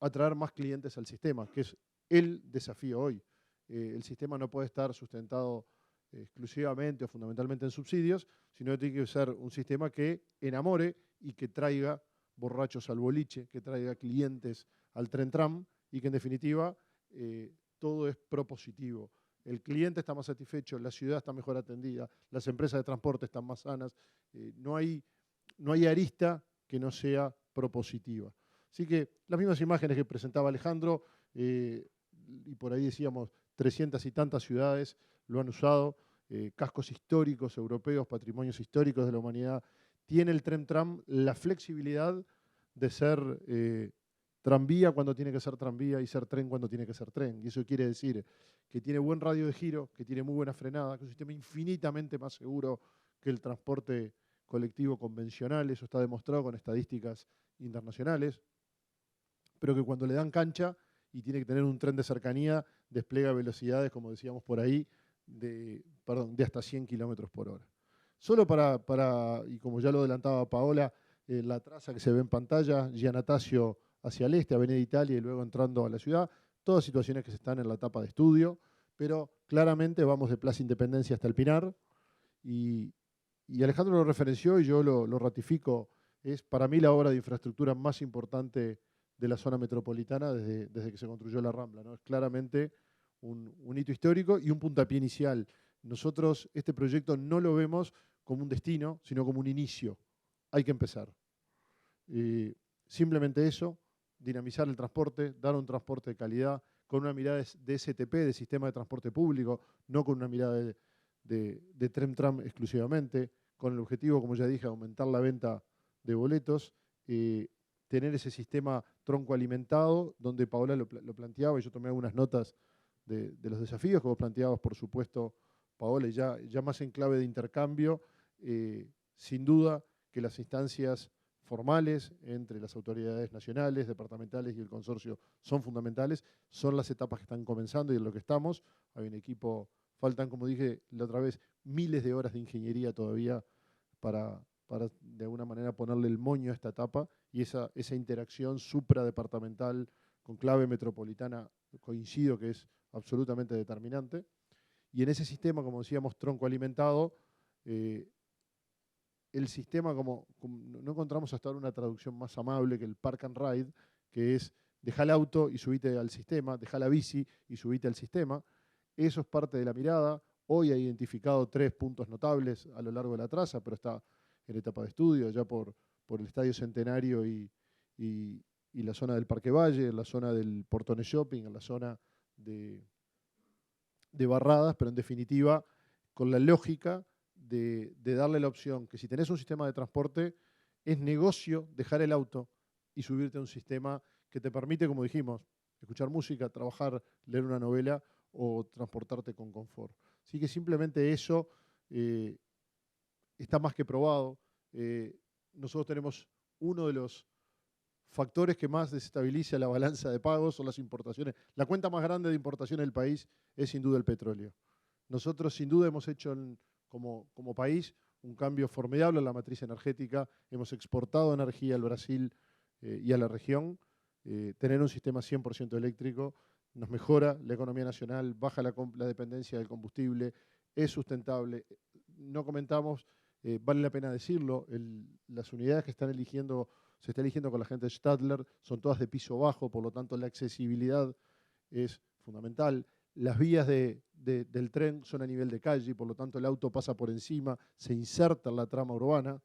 a traer más clientes al sistema, que es el desafío hoy. El sistema no puede estar sustentado exclusivamente o fundamentalmente en subsidios, sino que tiene que ser un sistema que enamore y que traiga borrachos al boliche, que traiga clientes al tren tram y que en definitiva todo es propositivo. El cliente está más satisfecho, la ciudad está mejor atendida, las empresas de transporte están más sanas, no hay arista que no sea propositiva. Así que las mismas imágenes que presentaba Alejandro, y por ahí decíamos 300 y tantas ciudades lo han usado, cascos históricos europeos, patrimonios históricos de la humanidad. Tiene el tren tram la flexibilidad de ser tranvía cuando tiene que ser tranvía y ser tren cuando tiene que ser tren. Y eso quiere decir que tiene buen radio de giro, que tiene muy buena frenada, que es un sistema infinitamente más seguro que el transporte colectivo convencional. Eso está demostrado con estadísticas internacionales. Pero que cuando le dan cancha y tiene que tener un tren de cercanía, despliega velocidades, como decíamos por ahí, de hasta 100 kilómetros por hora. Solo y como ya lo adelantaba Paola, la traza que se ve en pantalla, Giannatasio hacia el este, Avenida Italia y luego entrando a la ciudad, todas situaciones que se están en la etapa de estudio, pero claramente vamos de Plaza Independencia hasta el Pinar, y Alejandro lo referenció y yo lo ratifico, es para mí la obra de infraestructura más importante de la zona metropolitana desde que se construyó la Rambla, ¿no? Es claramente un hito histórico y un puntapié inicial. Nosotros este proyecto no lo vemos como un destino, sino como un inicio. Hay que empezar. Simplemente eso, dinamizar el transporte, dar un transporte de calidad, con una mirada de STP, de sistema de transporte público, no con una mirada de tram exclusivamente, con el objetivo, como ya dije, aumentar la venta de boletos, tener ese sistema tronco alimentado, donde Paola lo planteaba, y yo tomé algunas notas de los desafíos que vos planteabas, por supuesto, Paola, y ya más en clave de intercambio, sin duda que las instancias formales entre las autoridades nacionales, departamentales y el consorcio son fundamentales, son las etapas que están comenzando y en lo que estamos. Hay un equipo, faltan, como dije la otra vez, miles de horas de ingeniería todavía para de alguna manera ponerle el moño a esta etapa, y esa interacción supradepartamental con clave metropolitana, coincido que es absolutamente determinante. Y en ese sistema, como decíamos, tronco alimentado, el sistema, como no encontramos hasta ahora una traducción más amable que el park and ride, que es dejar el auto y subite al sistema, dejar la bici y subite al sistema. Eso es parte de la mirada. Hoy ha identificado 3 puntos notables a lo largo de la traza, pero está en etapa de estudio, ya por el Estadio Centenario y la zona del Parque Valle, en la zona del Portone Shopping, en la zona de Barradas, pero en definitiva con la lógica de darle la opción que si tenés un sistema de transporte, es negocio dejar el auto y subirte a un sistema que te permite, como dijimos, escuchar música, trabajar, leer una novela o transportarte con confort. Así que simplemente eso está más que probado. Nosotros tenemos uno de los factores que más desestabiliza la balanza de pagos son las importaciones. La cuenta más grande de importaciones del país es sin duda el petróleo. Nosotros sin duda hemos hecho como país un cambio formidable en la matriz energética. Hemos exportado energía al Brasil y a la región. Tener un sistema 100% eléctrico nos mejora la economía nacional, baja la dependencia del combustible, es sustentable. No comentamos, vale la pena decirlo, las unidades que están eligiendo, se está eligiendo con la gente de Stadler, son todas de piso bajo, por lo tanto la accesibilidad es fundamental. Las vías del tren son a nivel de calle, por lo tanto el auto pasa por encima, se inserta en la trama urbana.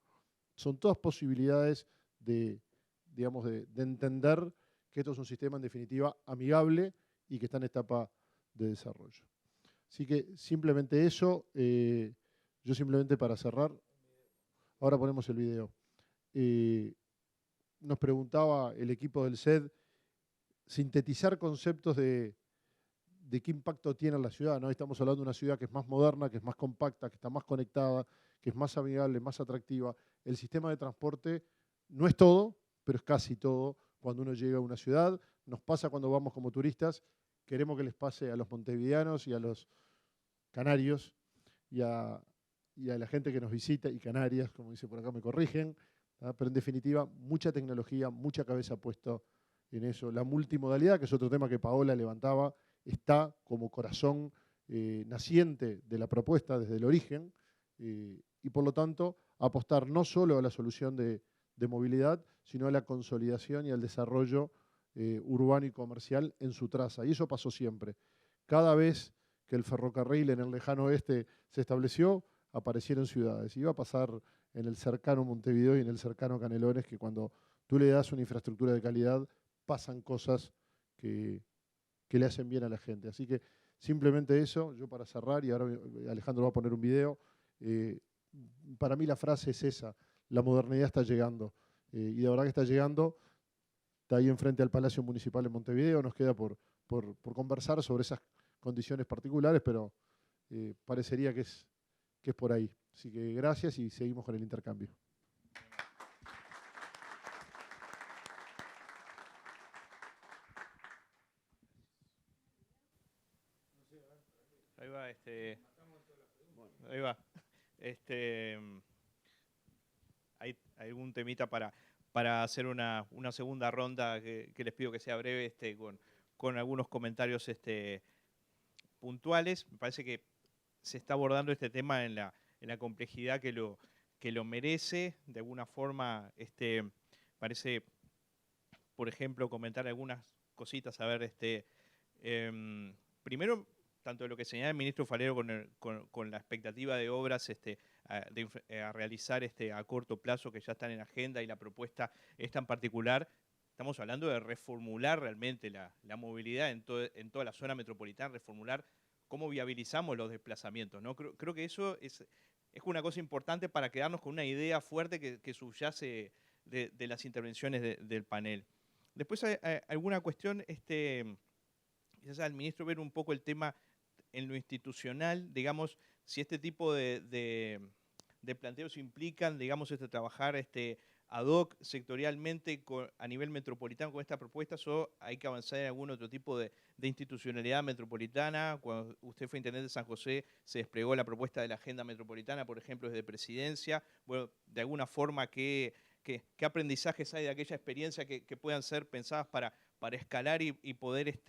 Son todas posibilidades digamos, de entender que esto es un sistema en definitiva amigable y que está en etapa de desarrollo. Así que simplemente eso, yo simplemente para cerrar, ahora ponemos el video. Nos preguntaba el equipo del SED sintetizar conceptos de qué impacto tiene en la ciudad, ¿no? Estamos hablando de una ciudad que es más moderna, que es más compacta, que está más conectada, que es más amigable, más atractiva. El sistema de transporte no es todo, pero es casi todo cuando uno llega a una ciudad. Nos pasa cuando vamos como turistas, queremos que les pase a los montevideanos y a los canarios y a la gente que nos visita, y Canarias, como dice por acá, me corrigen, ¿tá? Pero en definitiva, mucha tecnología, mucha cabeza puesta en eso. La multimodalidad, que es otro tema que Paola levantaba, está como corazón naciente de la propuesta desde el origen, y por lo tanto apostar no solo a la solución de movilidad, sino a la consolidación y al desarrollo urbano y comercial en su traza. Y eso pasó siempre. Cada vez que el ferrocarril en el lejano oeste se estableció, aparecieron ciudades. Iba a pasar en el cercano Montevideo y en el cercano Canelones, que cuando tú le das una infraestructura de calidad, pasan cosas que le hacen bien a la gente. Así que simplemente eso, yo para cerrar, y ahora Alejandro va a poner un video, para mí la frase es esa: la modernidad está llegando, y de verdad que está llegando. Está ahí enfrente al Palacio Municipal en Montevideo, nos queda por conversar sobre esas condiciones particulares, pero parecería que es por ahí. Así que gracias y seguimos con el intercambio. Ahí va, ahí va. Hay algún temita para hacer una segunda ronda que les pido que sea breve, con algunos comentarios puntuales. Me parece que se está abordando este tema en la complejidad que lo merece. De alguna forma, parece, por ejemplo, comentar algunas cositas. A ver, primero, tanto de lo que señala el ministro Falero con la expectativa de obras a realizar a corto plazo que ya están en agenda, y la propuesta esta en particular, estamos hablando de reformular realmente la movilidad en toda la zona metropolitana, reformular cómo viabilizamos los desplazamientos, ¿no? Creo que eso es una cosa importante para quedarnos con una idea fuerte que subyace de las intervenciones del panel. Después hay alguna cuestión, quizás al ministro ver un poco el tema en lo institucional, digamos, si este tipo de planteos implican, digamos, trabajar ad hoc sectorialmente a nivel metropolitano con estas propuestas, o hay que avanzar en algún otro tipo de institucionalidad metropolitana. Cuando usted fue intendente de San José, se desplegó la propuesta de la agenda metropolitana, por ejemplo, desde presidencia. Bueno, de alguna forma, ¿qué aprendizajes hay de aquella experiencia que puedan ser pensadas para escalar y poder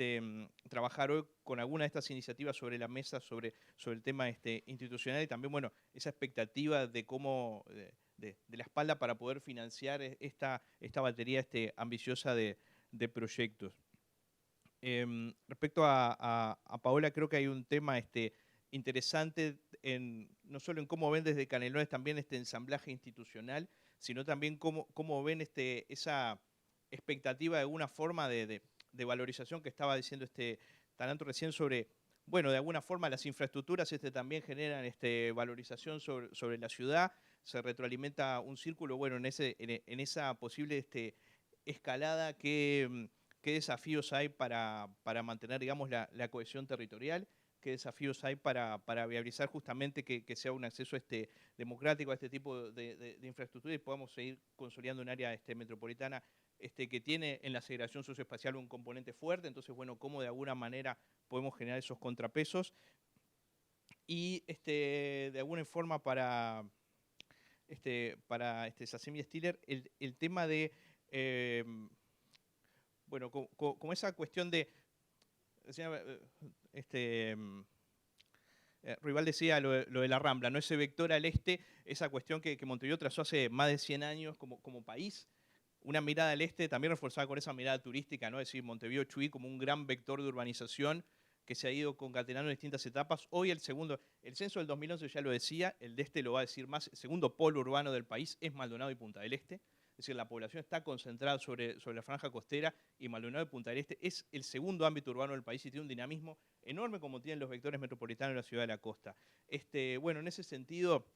trabajar hoy con alguna de estas iniciativas sobre la mesa, sobre el tema institucional, y también, bueno, esa expectativa de cómo, de la espalda para poder financiar esta batería ambiciosa de proyectos? Respecto a Paola, creo que hay un tema interesante, no solo en cómo ven desde Canelones también este ensamblaje institucional, sino también cómo ven esa expectativa de alguna forma de valorización que estaba diciendo Taranto recién sobre, bueno, de alguna forma las infraestructuras también generan valorización sobre la ciudad, se retroalimenta un círculo. Bueno, en esa posible escalada, ¿qué desafíos hay para mantener, digamos, la cohesión territorial? ¿Qué desafíos hay para viabilizar justamente que sea un acceso democrático a este tipo de infraestructura y podamos seguir consolidando un área metropolitana que tiene en la segregación socioespacial un componente fuerte? Entonces, bueno, cómo de alguna manera podemos generar esos contrapesos. Y de alguna forma para Sacem y Stiller, el tema de, bueno, como esa cuestión de Rival decía lo de la Rambla, ¿no? Ese vector al este, esa cuestión que Montevideo trazó hace más de 100 años como país, una mirada al este también reforzada con esa mirada turística, ¿no? Es decir, Montevideo Chuy como un gran vector de urbanización que se ha ido concatenando en distintas etapas. Hoy el censo del 2011 ya lo decía, el de este lo va a decir más, el segundo polo urbano del país es Maldonado y Punta del Este. Es decir, la población está concentrada sobre la franja costera y Maldonado y Punta del Este es el segundo ámbito urbano del país y tiene un dinamismo enorme como tienen los vectores metropolitanos de la ciudad de la costa. Bueno, en ese sentido,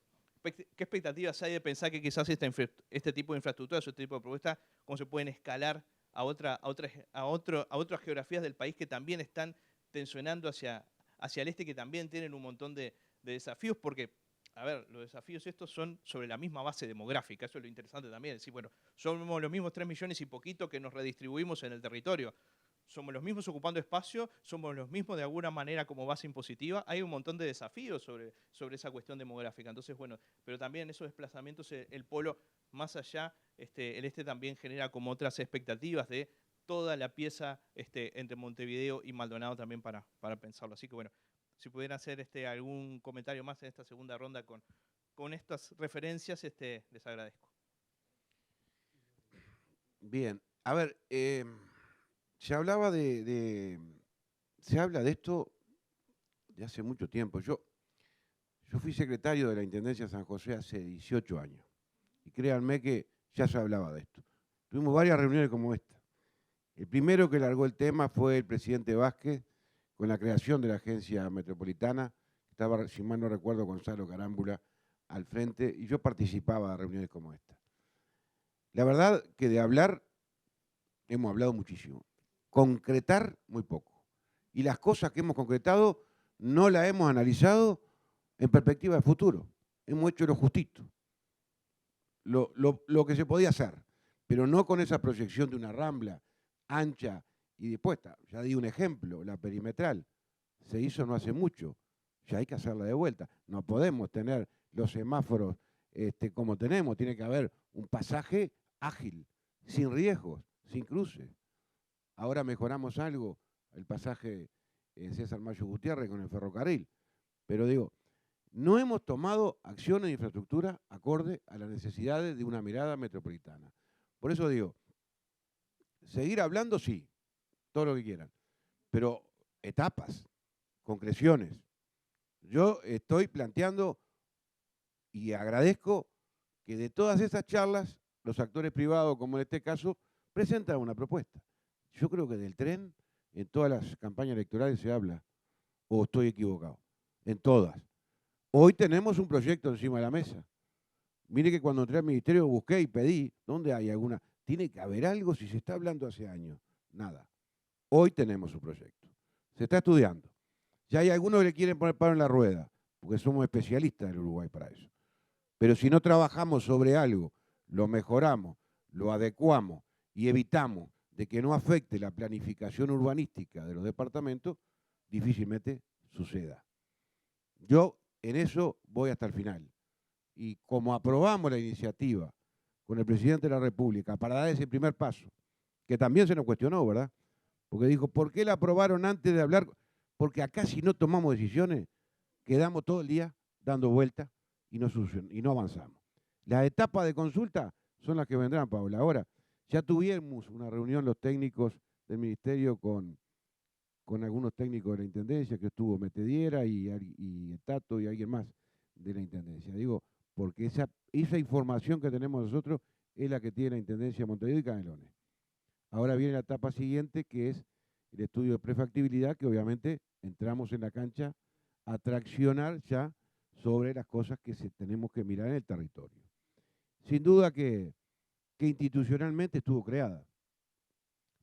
¿qué expectativas hay de pensar que quizás este tipo de infraestructuras, este tipo de propuestas, cómo se pueden escalar a otras geografías del país que también están tensionando hacia el este, que también tienen un montón de desafíos? Porque, a ver, los desafíos estos son sobre la misma base demográfica, eso es lo interesante también, es decir, bueno, somos los mismos 3 millones y poquito que nos redistribuimos en el territorio, somos los mismos ocupando espacio, somos los mismos de alguna manera como base impositiva, hay un montón de desafíos sobre esa cuestión demográfica. Entonces, bueno, pero también en esos desplazamientos el polo más allá, el este también genera como otras expectativas de toda la pieza entre Montevideo y Maldonado también para pensarlo. Así que bueno, si pudieran hacer algún comentario más en esta segunda ronda con estas referencias, les agradezco. Bien, a ver, se habla de esto de hace mucho tiempo. Yo fui secretario de la Intendencia de San José hace 18 años. Y créanme que ya se hablaba de esto. Tuvimos varias reuniones como esta. El primero que largó el tema fue el presidente Vázquez con la creación de la agencia metropolitana. Estaba, si mal no recuerdo, Gonzalo Carámbula al frente y yo participaba de reuniones como esta. La verdad que de hablar hemos hablado muchísimo. Concretar muy poco. Y las cosas que hemos concretado no las hemos analizado en perspectiva de futuro. Hemos hecho lo justito, lo que se podía hacer, pero no con esa proyección de una rambla ancha y dispuesta. Ya di un ejemplo, la perimetral. Se hizo no hace mucho, ya hay que hacerla de vuelta. No podemos tener los semáforos como tenemos, tiene que haber un pasaje ágil, sin riesgos, sin cruces. Ahora mejoramos algo, el pasaje César Mayo Gutiérrez con el ferrocarril, pero digo, no hemos tomado acciones de infraestructura acorde a las necesidades de una mirada metropolitana. Por eso digo, seguir hablando sí, todo lo que quieran, pero etapas, concreciones. Yo estoy planteando y agradezco que de todas esas charlas, los actores privados, como en este caso, presentan una propuesta. Yo creo que del tren, en todas las campañas electorales se habla, o estoy equivocado, en todas. Hoy tenemos un proyecto encima de la mesa. Mire que cuando entré al ministerio busqué y pedí, ¿dónde hay alguna? Tiene que haber algo si se está hablando hace años. Nada. Hoy tenemos un proyecto. Se está estudiando. Ya hay algunos que le quieren poner palo en la rueda, porque somos especialistas en Uruguay para eso. Pero si no trabajamos sobre algo, lo mejoramos, lo adecuamos y evitamos de que no afecte la planificación urbanística de los departamentos, difícilmente suceda. Yo en eso voy hasta el final. Y como aprobamos la iniciativa con el presidente de la República para dar ese primer paso, que también se nos cuestionó, ¿verdad? Porque dijo, ¿por qué la aprobaron antes de hablar? Porque acá si no tomamos decisiones, quedamos todo el día dando vueltas y no avanzamos. Las etapas de consulta son las que vendrán, Paula. Ahora, ya tuvimos una reunión los técnicos del Ministerio con algunos técnicos de la Intendencia, que estuvo Metediera y Tato y alguien más de la Intendencia. Digo, porque esa información que tenemos nosotros es la que tiene la Intendencia de Montevideo y Canelones. Ahora viene la etapa siguiente, que es el estudio de prefactibilidad, que obviamente entramos en la cancha a traccionar ya sobre las cosas que tenemos que mirar en el territorio. Sin duda que institucionalmente estuvo creada.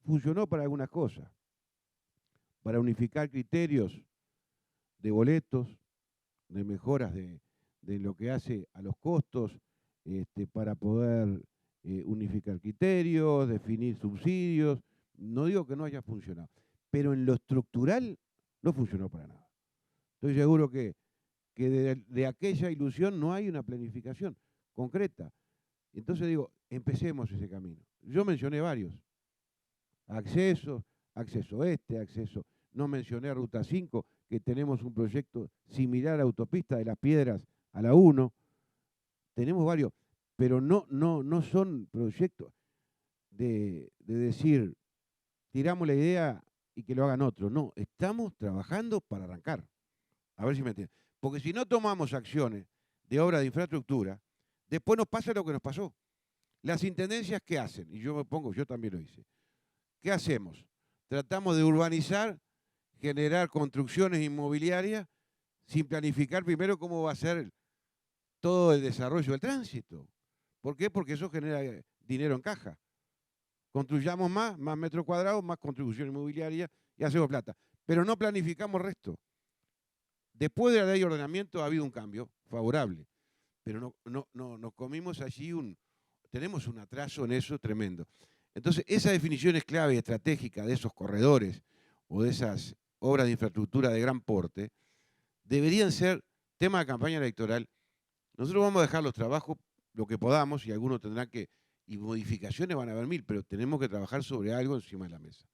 Funcionó para algunas cosas, para unificar criterios de boletos, de mejoras de lo que hace a los costos, para poder unificar criterios, definir subsidios. No digo que no haya funcionado, pero en lo estructural no funcionó para nada. Estoy seguro que de aquella ilusión no hay una planificación concreta. Entonces digo, empecemos ese camino. Yo mencioné varios. Acceso este, acceso. no mencioné Ruta 5, que tenemos un proyecto similar a Autopista de las Piedras a la 1. Tenemos varios, pero no son proyectos de decir, tiramos la idea y que lo hagan otros. No, estamos trabajando para arrancar. A ver si me entienden. Porque si no tomamos acciones de obra de infraestructura, después nos pasa lo que nos pasó. Las intendencias, ¿qué hacen? Y yo me pongo, yo también lo hice. ¿Qué hacemos? Tratamos de urbanizar, generar construcciones inmobiliarias, sin planificar primero cómo va a ser todo el desarrollo del tránsito. ¿Por qué? Porque eso genera dinero en caja. Construyamos más metros cuadrados, más construcción inmobiliaria y hacemos plata. Pero no planificamos el resto. Después de la ley de ordenamiento ha habido un cambio favorable, pero nos comimos allí tenemos un atraso en eso tremendo. Entonces, esa definición es clave y estratégica de esos corredores o de esas obras de infraestructura de gran porte, deberían ser tema de campaña electoral. Nosotros vamos a dejar los trabajos lo que podamos y algunos tendrán que, y modificaciones van a haber 1000, pero tenemos que trabajar sobre algo encima de la mesa.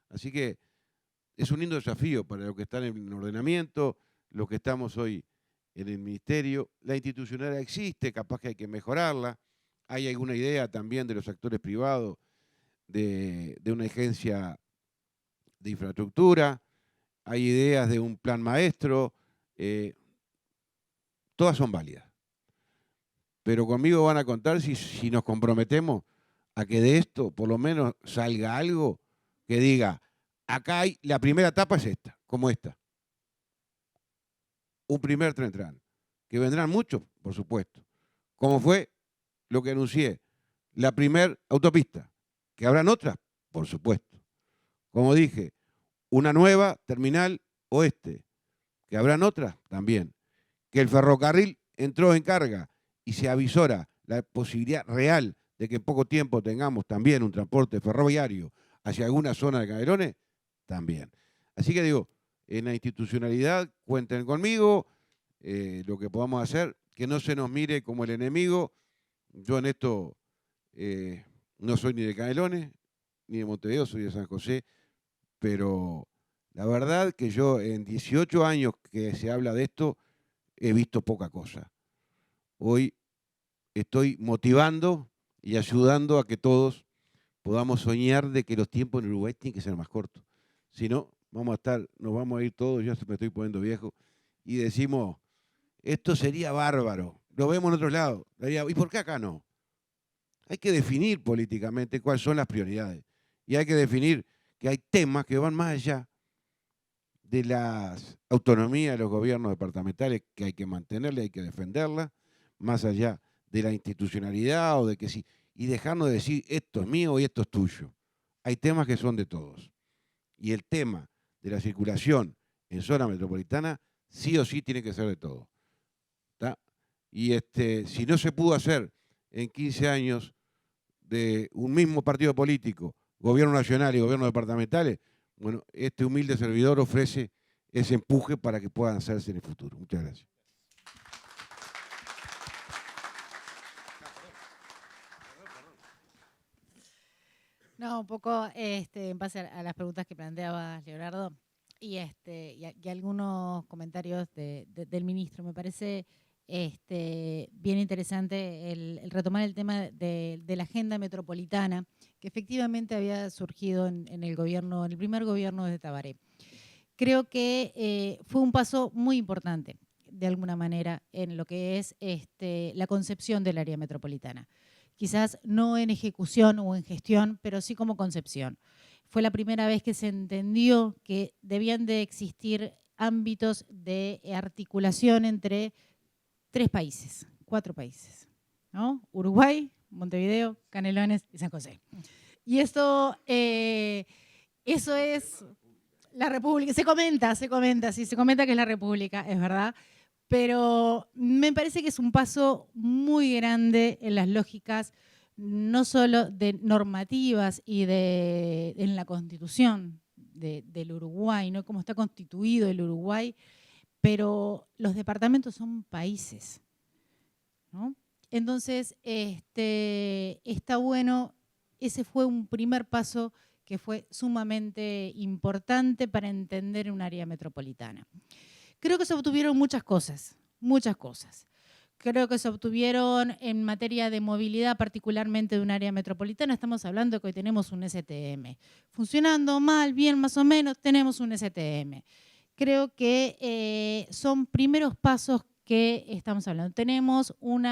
Así que es un lindo desafío para los que están en el ordenamiento, los que estamos hoy en el ministerio. La institucionalidad existe, capaz que hay que mejorarla. Hay alguna idea también de los actores privados de una agencia de infraestructura, hay ideas de un plan maestro, todas son válidas. Pero conmigo van a contar si nos comprometemos a que de esto por lo menos salga algo que diga, acá hay, la primera etapa es esta, como esta. Un primer tren, que vendrán muchos, por supuesto, como fue lo que anuncié, la primer autopista, que habrán otras, por supuesto. Como dije, una nueva terminal oeste, que habrán otras también. Que el ferrocarril entró en carga y se avisora la posibilidad real de que en poco tiempo tengamos también un transporte ferroviario hacia alguna zona de Canelones, también. Así que digo, en la institucionalidad cuenten conmigo, lo que podamos hacer, que no se nos mire como el enemigo. Yo en esto no soy ni de Canelones, ni de Montevideo, soy de San José, pero la verdad que yo en 18 años que se habla de esto, he visto poca cosa. Hoy estoy motivando y ayudando a que todos podamos soñar de que los tiempos en Uruguay tienen que ser más cortos. Si no, nos vamos a ir todos, ya me estoy poniendo viejo, y decimos, esto sería bárbaro, lo vemos en otros lados. ¿Y por qué acá no? Hay que definir políticamente cuáles son las prioridades. Y hay que definir que hay temas que van más allá de las autonomías de los gobiernos departamentales, que hay que mantenerla, hay que defenderla, más allá de la institucionalidad o de que sí, y dejarnos de decir esto es mío y esto es tuyo. Hay temas que son de todos. Y el tema de la circulación en zona metropolitana sí o sí tiene que ser de todos. ¿Tá? Y si no se pudo hacer en 15 años de un mismo partido político, gobierno nacional y gobierno departamentales, bueno, este humilde servidor ofrece ese empuje para que puedan hacerse en el futuro. Muchas gracias. No, un poco en base a las preguntas que planteaba Leonardo y algunos comentarios del ministro. Me parece bien interesante el retomar el tema de la agenda metropolitana, que efectivamente había surgido en el primer gobierno de Tabaré. Creo que fue un paso muy importante, de alguna manera, en lo que es la concepción del área metropolitana. Quizás no en ejecución o en gestión, pero sí como concepción. Fue la primera vez que se entendió que debían de existir ámbitos de articulación entre 4 países, ¿no? Uruguay, Montevideo, Canelones y San José. Y eso es la República. Se comenta que es la República, es verdad, pero me parece que es un paso muy grande en las lógicas, no solo de normativas y en la Constitución del Uruguay, ¿no? Cómo está constituido el Uruguay, pero los departamentos son países, ¿no? Entonces, está bueno, ese fue un primer paso que fue sumamente importante para entender un área metropolitana. Creo que se obtuvieron muchas cosas, muchas cosas. Creo que se obtuvieron en materia de movilidad, particularmente de un área metropolitana. Estamos hablando de que hoy tenemos un STM. Funcionando mal, bien, más o menos, tenemos un STM. Creo que son primeros pasos que estamos hablando. Tenemos un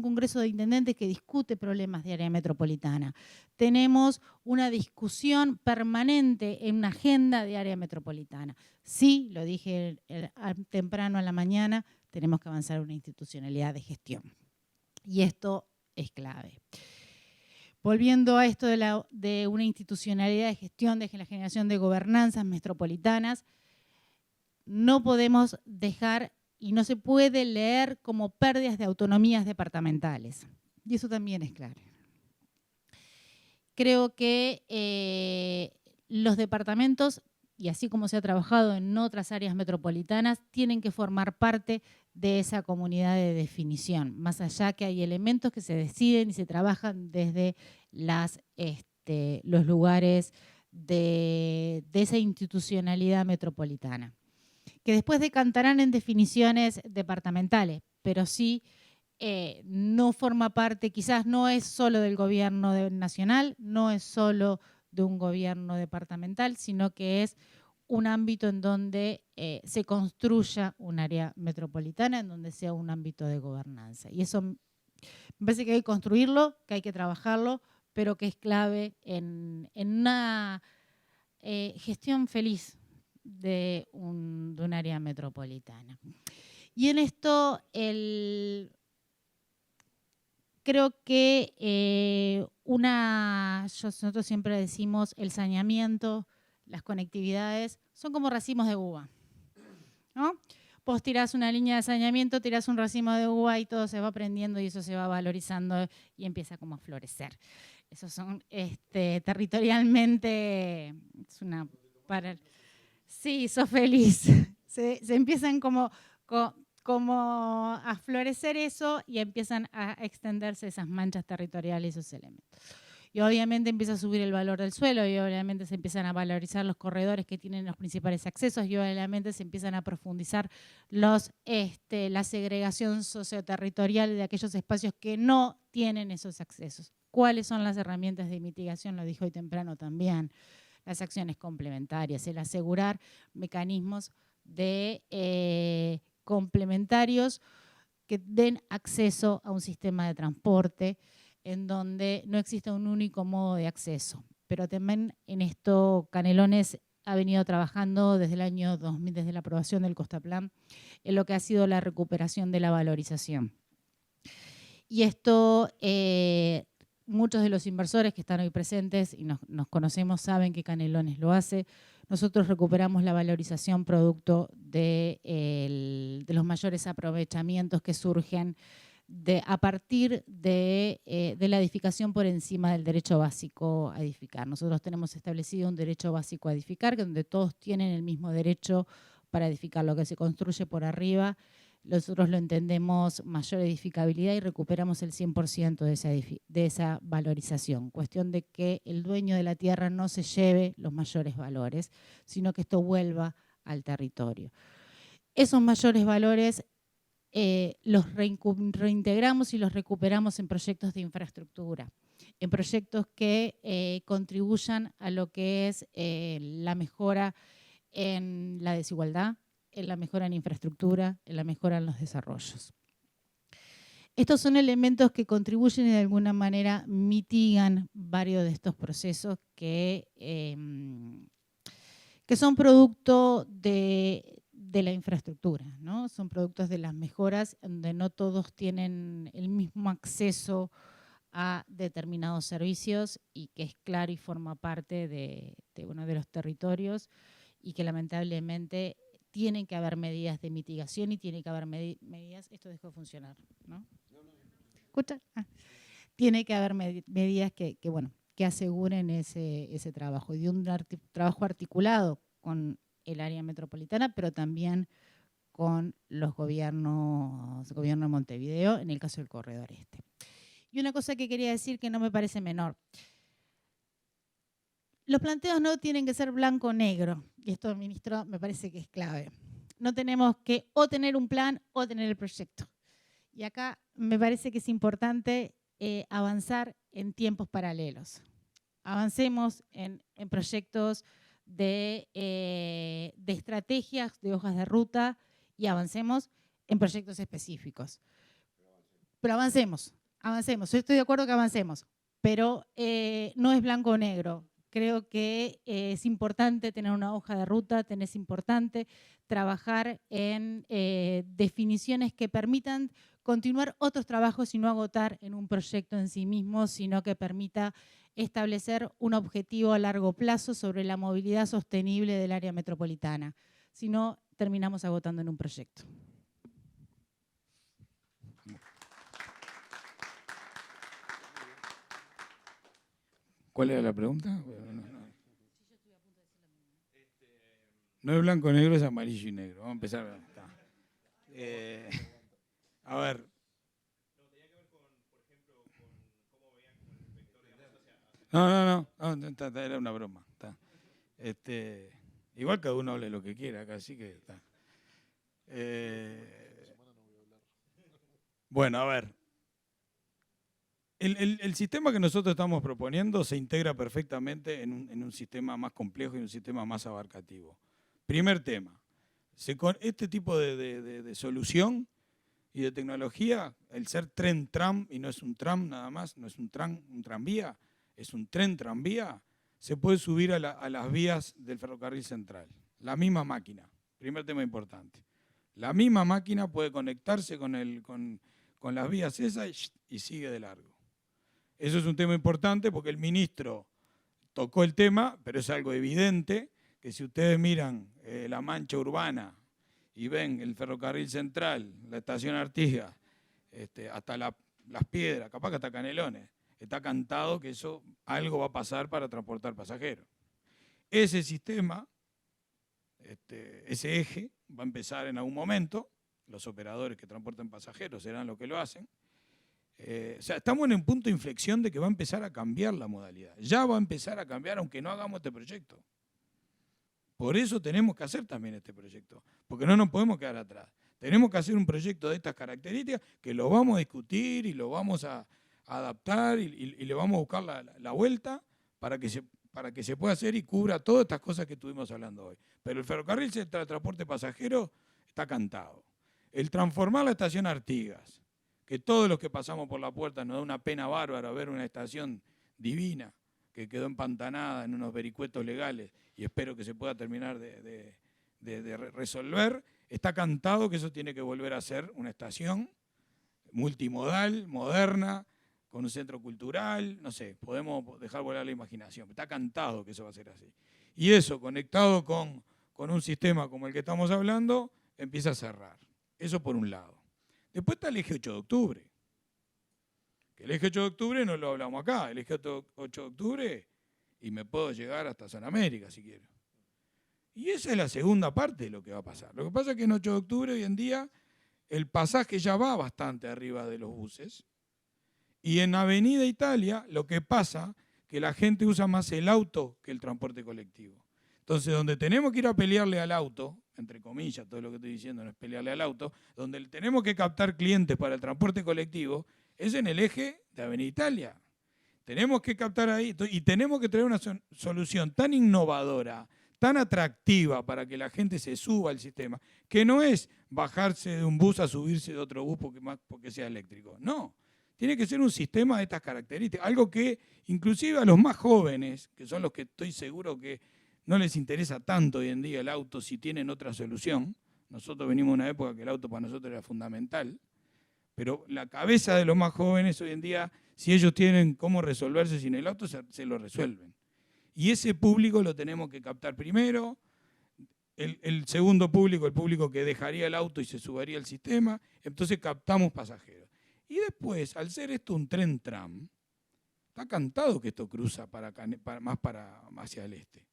Congreso de Intendentes que discute problemas de área metropolitana. Tenemos una discusión permanente en una agenda de área metropolitana. Sí, lo dije temprano a la mañana, tenemos que avanzar en una institucionalidad de gestión. Y esto es clave. Volviendo a esto de una institucionalidad de gestión, de la generación de gobernanzas metropolitanas, no podemos dejar y no se puede leer como pérdidas de autonomías departamentales. Y eso también es claro. Creo que los departamentos, y así como se ha trabajado en otras áreas metropolitanas, tienen que formar parte de esa comunidad de definición, más allá que hay elementos que se deciden y se trabajan desde los lugares de esa institucionalidad metropolitana, que después decantarán en definiciones departamentales, pero sí no forma parte, quizás no es solo del gobierno nacional, no es solo de un gobierno departamental, sino que es un ámbito en donde se construya un área metropolitana, en donde sea un ámbito de gobernanza. Y eso me parece que hay que construirlo, que hay que trabajarlo, pero que es clave en una gestión feliz de un área metropolitana. Y en esto creo que nosotros siempre decimos el saneamiento, las conectividades, son como racimos de uva, ¿no? Vos tirás una línea de saneamiento, tirás un racimo de uva y todo se va prendiendo y eso se va valorizando y empieza como a florecer. Esos son territorialmente, sí, sos feliz. Se empiezan como a florecer eso y empiezan a extenderse esas manchas territoriales y esos elementos. Y obviamente empieza a subir el valor del suelo y obviamente se empiezan a valorizar los corredores que tienen los principales accesos y obviamente se empiezan a profundizar la segregación socioterritorial de aquellos espacios que no tienen esos accesos. ¿Cuáles son las herramientas de mitigación? Lo dijo hoy temprano también. Las acciones complementarias, el asegurar mecanismos complementarios que den acceso a un sistema de transporte en donde no exista un único modo de acceso. Pero también en esto Canelones ha venido trabajando desde el año 2000, desde la aprobación del Costaplan, en lo que ha sido la recuperación de la valorización. Y esto, muchos de los inversores que están hoy presentes y nos conocemos saben que Canelones lo hace. Nosotros recuperamos la valorización producto de los mayores aprovechamientos que surgen a partir de la edificación por encima del derecho básico a edificar. Nosotros tenemos establecido un derecho básico a edificar, donde todos tienen el mismo derecho para edificar. Lo que se construye por arriba, nosotros lo entendemos mayor edificabilidad y recuperamos el 100% de esa valorización. Cuestión de que el dueño de la tierra no se lleve los mayores valores, sino que esto vuelva al territorio. Esos mayores valores los reintegramos y los recuperamos en proyectos de infraestructura, en proyectos que contribuyan a lo que es la mejora en la desigualdad, en la mejora en infraestructura, en la mejora en los desarrollos. Estos son elementos que contribuyen y de alguna manera mitigan varios de estos procesos que son producto de la infraestructura, ¿no? Son productos de las mejoras donde no todos tienen el mismo acceso a determinados servicios y que es claro y forma parte de los territorios y que lamentablemente tienen que haber medidas de mitigación y tiene que haber medidas, esto dejó de funcionar, ¿no? ¿Escucha? Tiene que haber medidas que aseguren ese trabajo y de un trabajo articulado con el área metropolitana, pero también con los gobierno de Montevideo, en el caso del Corredor Este. Y una cosa que quería decir que no me parece menor. los planteos no tienen que ser blanco o negro, y esto, ministro, me parece que es clave. No tenemos que o tener un plan o tener el proyecto. Y acá me parece que es importante avanzar en tiempos paralelos. Avancemos en proyectos de estrategias, de hojas de ruta, y avancemos en proyectos específicos. Pero avancemos. Yo estoy de acuerdo que avancemos, pero no es blanco o negro. Creo que es importante tener una hoja de ruta, es importante trabajar en definiciones que permitan continuar otros trabajos y no agotar en un proyecto en sí mismo, sino que permita establecer un objetivo a largo plazo sobre la movilidad sostenible del área metropolitana. Si no, terminamos agotando en un proyecto. ¿Cuál era la pregunta? No es blanco y negro, es amarillo y negro. Vamos a empezar. A ver. No, era una broma. Está. Igual cada uno hable lo que quiera acá, así que está. Bueno, a ver. El sistema que nosotros estamos proponiendo se integra perfectamente en un sistema más complejo y un sistema más abarcativo. Primer tema, este tipo de solución y de tecnología, el ser tren-tram, y no es un tram nada más, no es un tranvía, es un tren-tranvía, se puede subir a las vías del ferrocarril central. La misma máquina, primer tema importante. La misma máquina puede conectarse con las vías esas y sigue de largo. Eso es un tema importante porque el ministro tocó el tema, pero es algo evidente que si ustedes miran la mancha urbana y ven el ferrocarril central, la estación Artigas, hasta Las Piedras, capaz que hasta Canelones, está cantado que eso algo va a pasar para transportar pasajeros. Ese sistema, ese eje, va a empezar en algún momento, los operadores que transportan pasajeros serán los que lo hacen. O sea, estamos en un punto de inflexión de que va a empezar a cambiar la modalidad. Ya va a empezar a cambiar aunque no hagamos este proyecto. Por eso tenemos que hacer también este proyecto, porque no nos podemos quedar atrás. Tenemos que hacer un proyecto de estas características que lo vamos a discutir y lo vamos a adaptar y le vamos a buscar la vuelta para que se pueda hacer y cubra todas estas cosas que estuvimos hablando hoy. Pero el ferrocarril central de transporte pasajero está cantado. El transformar la estación Artigas, que todos los que pasamos por la puerta nos da una pena bárbara ver una estación divina que quedó empantanada en unos vericuetos legales y espero que se pueda terminar de resolver, está cantado que eso tiene que volver a ser una estación multimodal, moderna, con un centro cultural, no sé, podemos dejar volar la imaginación, está cantado que eso va a ser así. Y eso, conectado con un sistema como el que estamos hablando, empieza a cerrar. Eso por un lado. Después está el eje 8 de octubre. Que el eje 8 de octubre no lo hablamos acá. El eje 8 de octubre, y me puedo llegar hasta San América si quiero. Y esa es la segunda parte de lo que va a pasar. Lo que pasa es que en 8 de octubre hoy en día el pasaje ya va bastante arriba de los buses. Y en Avenida Italia lo que pasa es que la gente usa más el auto que el transporte colectivo. Entonces, donde tenemos que ir a pelearle al auto, entre comillas, todo lo que estoy diciendo no es pelearle al auto, donde tenemos que captar clientes para el transporte colectivo, es en el eje de Avenida Italia. Tenemos que captar ahí y tenemos que traer una solución tan innovadora, tan atractiva para que la gente se suba al sistema, que no es bajarse de un bus a subirse de otro bus porque sea eléctrico. No, tiene que ser un sistema de estas características, algo que inclusive a los más jóvenes, que son los que estoy seguro que no les interesa tanto hoy en día el auto si tienen otra solución. Nosotros venimos de una época que el auto para nosotros era fundamental, pero la cabeza de los más jóvenes hoy en día, si ellos tienen cómo resolverse sin el auto, se lo resuelven. Y ese público lo tenemos que captar primero. El segundo público, el público que dejaría el auto y se subiría al sistema, entonces captamos pasajeros. Y después, al ser esto un tren-tram, está cantado que esto cruza más hacia el este.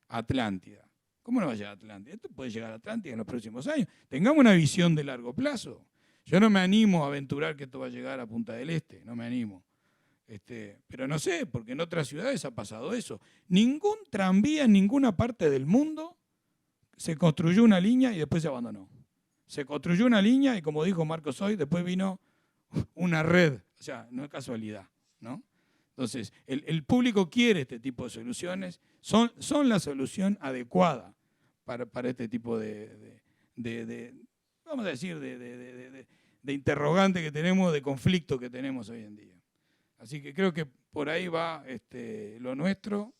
Atlántida. ¿Cómo no va a llegar a Atlántida? Esto puede llegar a Atlántida en los próximos años. Tengamos una visión de largo plazo. Yo no me animo a aventurar que esto va a llegar a Punta del Este, no me animo. Pero no sé, porque en otras ciudades ha pasado eso. Ningún tranvía en ninguna parte del mundo se construyó una línea y después se abandonó. Se construyó una línea y, como dijo Marcos hoy, después vino una red. O sea, no es casualidad, ¿no? Entonces, el público quiere este tipo de soluciones, son la solución adecuada para este tipo vamos a decir, de interrogante que tenemos, de conflicto que tenemos hoy en día. Así que creo que por ahí va lo nuestro,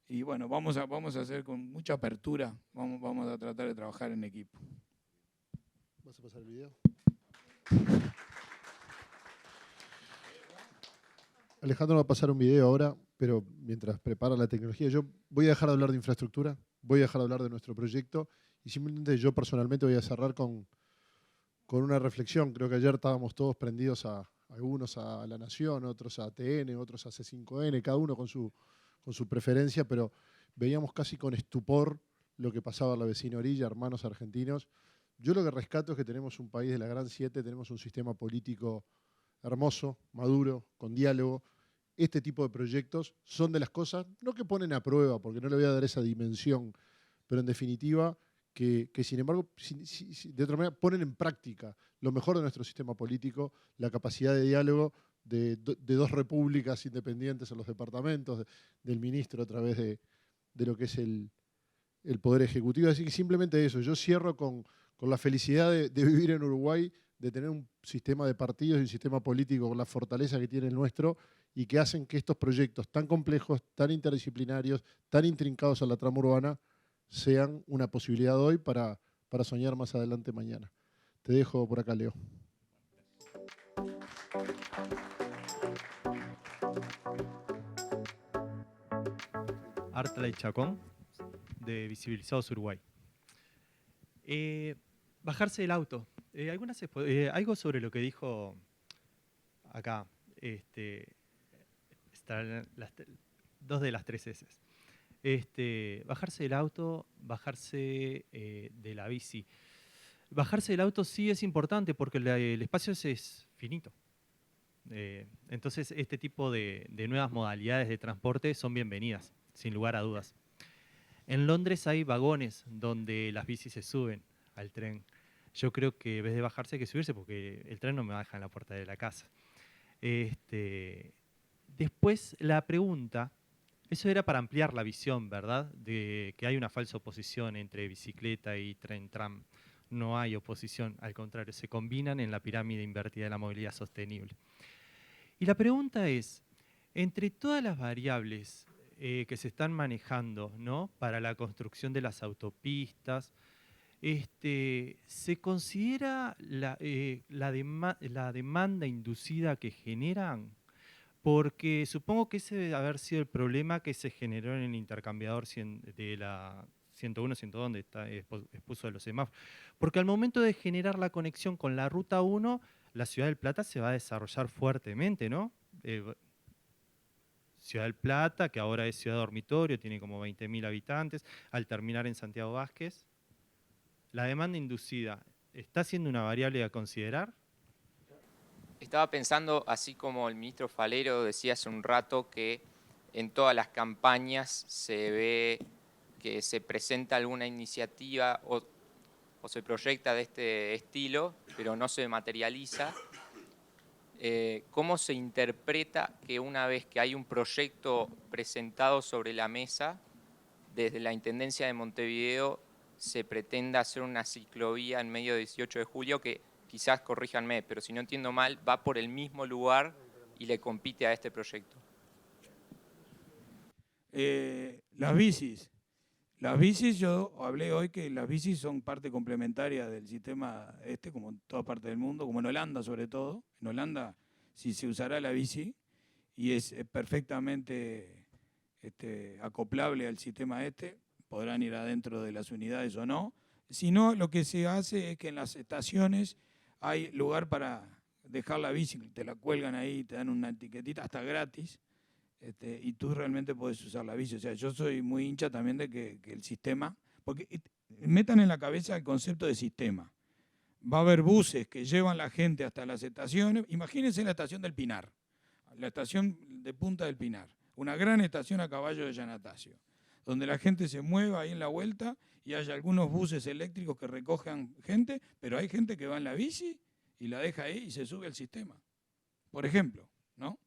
y bueno, vamos a hacer con mucha apertura, vamos a tratar de trabajar en equipo. ¿Vas a pasar el video? Alejandro va a pasar un video ahora, pero mientras prepara la tecnología, yo voy a dejar de hablar de infraestructura, voy a dejar de hablar de nuestro proyecto y simplemente yo personalmente voy a cerrar con una reflexión. Creo que ayer estábamos todos prendidos algunos a La Nación, otros a ATN, otros a C5N, cada uno con su preferencia, pero veíamos casi con estupor lo que pasaba en la vecina orilla, hermanos argentinos. Yo lo que rescato es que tenemos un país de la Gran Siete, tenemos un sistema político hermoso, maduro, con diálogo. Este tipo de proyectos son de las cosas, no que ponen a prueba, porque no le voy a dar esa dimensión, pero en definitiva que sin embargo, de otra manera, ponen en práctica lo mejor de nuestro sistema político, la capacidad de diálogo de dos repúblicas independientes en los departamentos, del ministro a través de lo que es el Poder Ejecutivo. Así que simplemente eso, yo cierro con la felicidad de vivir en Uruguay, de tener un sistema de partidos y un sistema político con la fortaleza que tiene el nuestro y que hacen que estos proyectos tan complejos, tan interdisciplinarios, tan intrincados a la trama urbana, sean una posibilidad hoy para soñar más adelante mañana. Te dejo por acá, Leo. Artlay Chacón, de Visibilizados Uruguay. Bajarse del auto. Algo sobre lo que dijo acá. Dos de las tres S. Bajarse del auto, bajarse de la bici. Bajarse del auto sí es importante porque el espacio es finito. Entonces este tipo de nuevas modalidades de transporte son bienvenidas, sin lugar a dudas. En Londres hay vagones donde las bicis se suben al tren. Yo creo que en vez de bajarse hay que subirse porque el tren no me baja en la puerta de la casa. Después la pregunta, eso era para ampliar la visión, ¿verdad? De que hay una falsa oposición entre bicicleta y tren-tram. No hay oposición, al contrario, se combinan en la pirámide invertida de la movilidad sostenible. Y la pregunta es, entre todas las variables que se están manejando, ¿no?, para la construcción de las autopistas, ¿se considera la demanda inducida que generan? Porque supongo que ese debe haber sido el problema que se generó en el intercambiador de la 101, 102, donde expuso de los semáforos. Porque al momento de generar la conexión con la Ruta 1, la Ciudad del Plata se va a desarrollar fuertemente, ¿no? Ciudad del Plata, que ahora es ciudad dormitorio, tiene como 20.000 habitantes, al terminar en Santiago Vázquez. ¿La demanda inducida está siendo una variable a considerar? Estaba pensando, así como el ministro Falero decía hace un rato, que en todas las campañas se ve que se presenta alguna iniciativa o se proyecta de este estilo, pero no se materializa. ¿Cómo se interpreta que una vez que hay un proyecto presentado sobre la mesa, desde la Intendencia de Montevideo se pretenda hacer una ciclovía en medio de 18 de julio que, quizás corríjanme, pero si no entiendo mal, va por el mismo lugar y le compite a este proyecto? Las bicis. Las bicis, yo hablé hoy que las bicis son parte complementaria del sistema como en toda parte del mundo, como en Holanda sobre todo. En Holanda sí se usará la bici y es perfectamente acoplable al sistema podrán ir adentro de las unidades o no. Si no, lo que se hace es que en las estaciones hay lugar para dejar la bici, te la cuelgan ahí, te dan una etiquetita hasta gratis, y tú realmente puedes usar la bici. O sea, yo soy muy hincha también de que el sistema, porque metan en la cabeza el concepto de sistema. Va a haber buses que llevan la gente hasta las estaciones. Imagínense la estación del Pinar. la estación de Punta del Pinar, una gran estación a caballo de Yanatacio, donde la gente se mueva ahí en la vuelta y haya algunos buses eléctricos que recojan gente, pero hay gente que va en la bici y la deja ahí y se sube al sistema, por ejemplo, ¿no?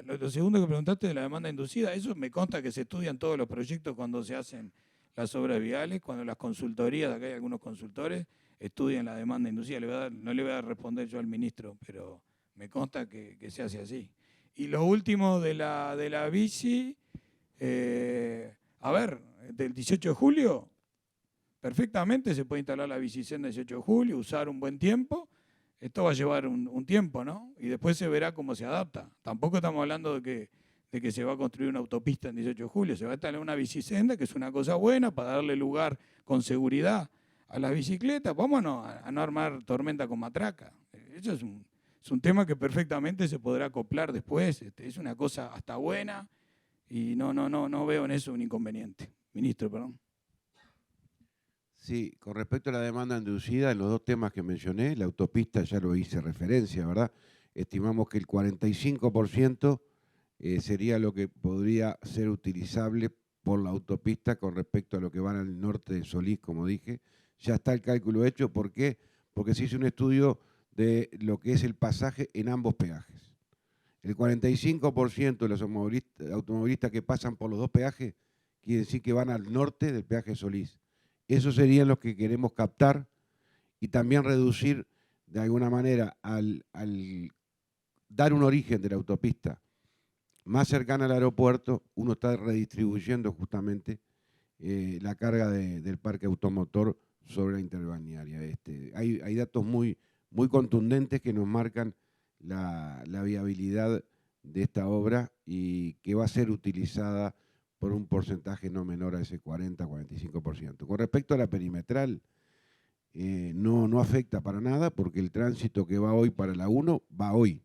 Lo segundo que preguntaste de la demanda inducida, eso me consta que se estudian todos los proyectos cuando se hacen las obras viales, cuando las consultorías, acá hay algunos consultores, estudian la demanda inducida. No le voy a responder yo al ministro, pero me consta que se hace así. Y lo último de la bici, a ver, del 18 de julio, perfectamente se puede instalar la bicisenda del 18 de julio, usar un buen tiempo. Esto va a llevar un tiempo, ¿no? Y después se verá cómo se adapta. Tampoco estamos hablando de que se va a construir una autopista en 18 de julio. Se va a instalar una bicisenda, que es una cosa buena para darle lugar con seguridad a las bicicletas. Vámonos a no armar tormenta con matraca. Eso es un tema que perfectamente se podrá acoplar después. Es una cosa hasta buena y no veo en eso un inconveniente. Ministro, perdón. Sí, con respecto a la demanda inducida, en los dos temas que mencioné, la autopista ya lo hice referencia, ¿verdad? Estimamos que el 45% sería lo que podría ser utilizable por la autopista con respecto a lo que van al norte de Solís, como dije. Ya está el cálculo hecho. ¿Por qué? Porque se hizo un estudio de lo que es el pasaje en ambos peajes. El 45% de los automovilistas que pasan por los dos peajes quiere decir que van al norte del peaje de Solís. Esos serían los que queremos captar y también reducir de alguna manera al dar un origen de la autopista más cercana al aeropuerto, uno está redistribuyendo justamente la carga del parque automotor sobre la interbalnearia. Hay datos muy contundentes que nos marcan la viabilidad de esta obra y que va a ser utilizada por un porcentaje no menor a ese 40-45%. Con respecto a la perimetral, no afecta para nada porque el tránsito que va hoy para la 1 va hoy.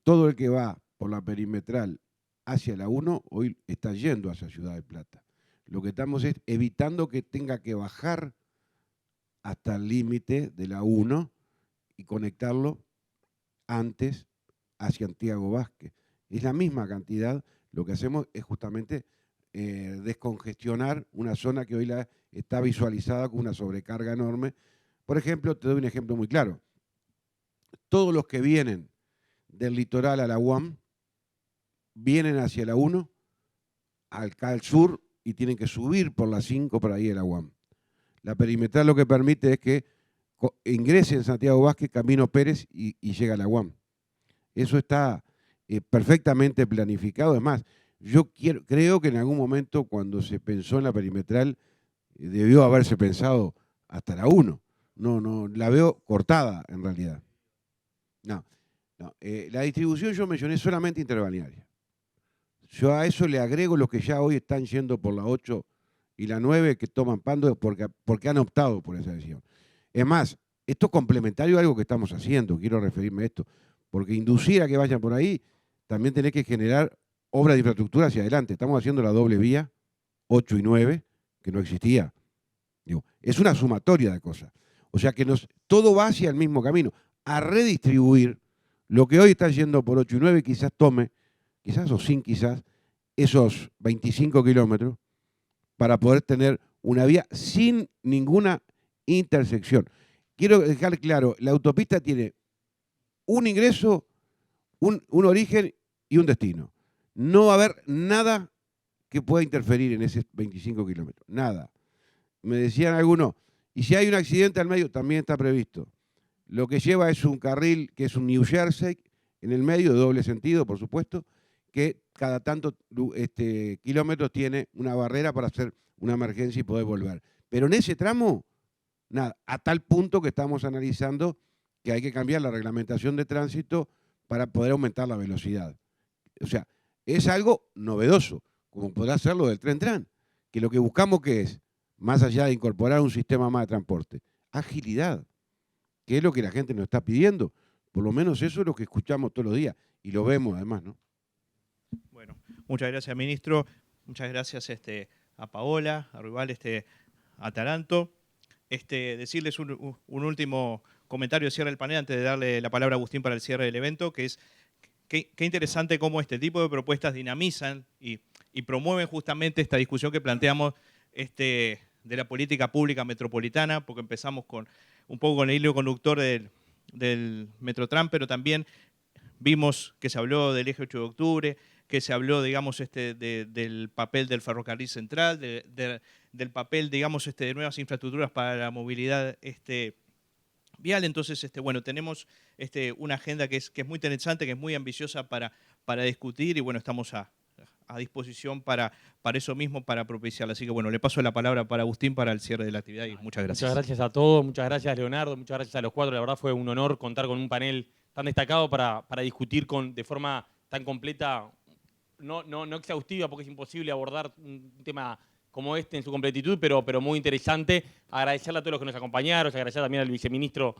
Todo el que va por la perimetral hacia la 1 hoy está yendo hacia Ciudad del Plata. Lo que estamos es evitando que tenga que bajar hasta el límite de la 1 y conectarlo antes hacia Santiago Vázquez. Es la misma cantidad. Lo que hacemos es justamente descongestionar una zona que hoy está visualizada con una sobrecarga enorme. Por ejemplo, te doy un ejemplo muy claro. Todos los que vienen del litoral a la UAM vienen hacia la 1, acá al sur, y tienen que subir por la 5 para ir a la UAM. La perimetral lo que permite es que ingrese en Santiago Vázquez, Camino Pérez y llega a la UAM. Eso está perfectamente planificado. Es más, yo creo que en algún momento cuando se pensó en la perimetral debió haberse pensado hasta la 1. No, la veo cortada en realidad. No. La distribución yo mencioné solamente interbalnearia. Yo a eso le agrego los que ya hoy están yendo por la 8 y la 9 que toman Pando porque han optado por esa decisión. Es más, esto es complementario a algo que estamos haciendo, quiero referirme a esto, porque inducir a que vayan por ahí, también tenés que generar obras de infraestructura hacia adelante. Estamos haciendo la doble vía, 8 y 9, que no existía. Digo, es una sumatoria de cosas. O sea que todo va hacia el mismo camino, a redistribuir lo que hoy está yendo por 8 y 9, quizás tome, quizás o sin quizás, esos 25 kilómetros para poder tener una vía sin ninguna intersección. Quiero dejar claro, la autopista tiene un ingreso, un origen y un destino. No va a haber nada que pueda interferir en esos 25 kilómetros. Nada. Me decían algunos, y si hay un accidente al medio, también está previsto. Lo que lleva es un carril que es un New Jersey, en el medio, de doble sentido, por supuesto, que cada tantos kilómetros tiene una barrera para hacer una emergencia y poder volver. Pero en ese tramo, nada, a tal punto que estamos analizando que hay que cambiar la reglamentación de tránsito para poder aumentar la velocidad. O sea, es algo novedoso, como podrá ser lo del tren-tran, que lo que buscamos que es, más allá de incorporar un sistema más de transporte, agilidad, que es lo que la gente nos está pidiendo. Por lo menos eso es lo que escuchamos todos los días y lo vemos además, ¿no? Bueno, muchas gracias, ministro. Muchas gracias a Paola, a Ruibal, a Taranto. Decirles un último comentario de cierre del panel antes de darle la palabra a Agustín para el cierre del evento, que es qué interesante cómo este tipo de propuestas dinamizan y promueven justamente esta discusión que planteamos de la política pública metropolitana, porque empezamos un poco con el hilo conductor del Metrotram, pero también vimos que se habló del eje 8 de octubre, que se habló, digamos, del papel del ferrocarril central, del papel, digamos, de nuevas infraestructuras para la movilidad vial. Entonces, bueno, tenemos una agenda que es muy interesante, que es muy ambiciosa para discutir y, bueno, estamos a disposición para eso mismo, para propiciarla. Así que, bueno, le paso la palabra para Agustín para el cierre de la actividad y muchas gracias. Muchas gracias a todos, muchas gracias Leonardo, muchas gracias a los cuatro. La verdad fue un honor contar con un panel tan destacado para discutir de forma tan completa, no exhaustiva, porque es imposible abordar un tema como este en su completitud, pero muy interesante. Agradecerle a todos los que nos acompañaron, agradecer también al viceministro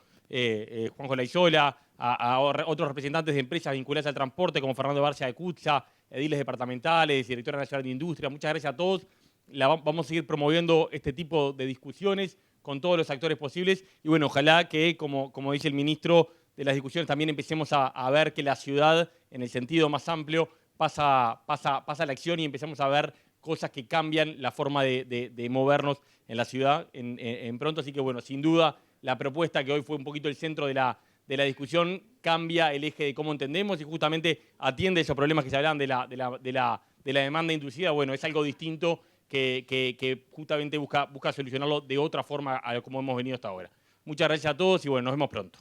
Juanjo Laizola, a otros representantes de empresas vinculadas al transporte, como Fernando Barcia de Cutsa, ediles departamentales, directora nacional de industria. Muchas gracias a todos. Vamos a seguir promoviendo este tipo de discusiones con todos los actores posibles. Y bueno, ojalá que, como dice el ministro, de las discusiones también empecemos a ver que la ciudad, en el sentido más amplio, pasa a la acción y empecemos a ver cosas que cambian la forma de movernos en la ciudad en pronto. Así que, bueno, sin duda, la propuesta que hoy fue un poquito el centro de la discusión cambia el eje de cómo entendemos y justamente atiende esos problemas que se hablan de la demanda inducida. Bueno, es algo distinto que justamente busca solucionarlo de otra forma a como hemos venido hasta ahora. Muchas gracias a todos y, bueno, nos vemos pronto.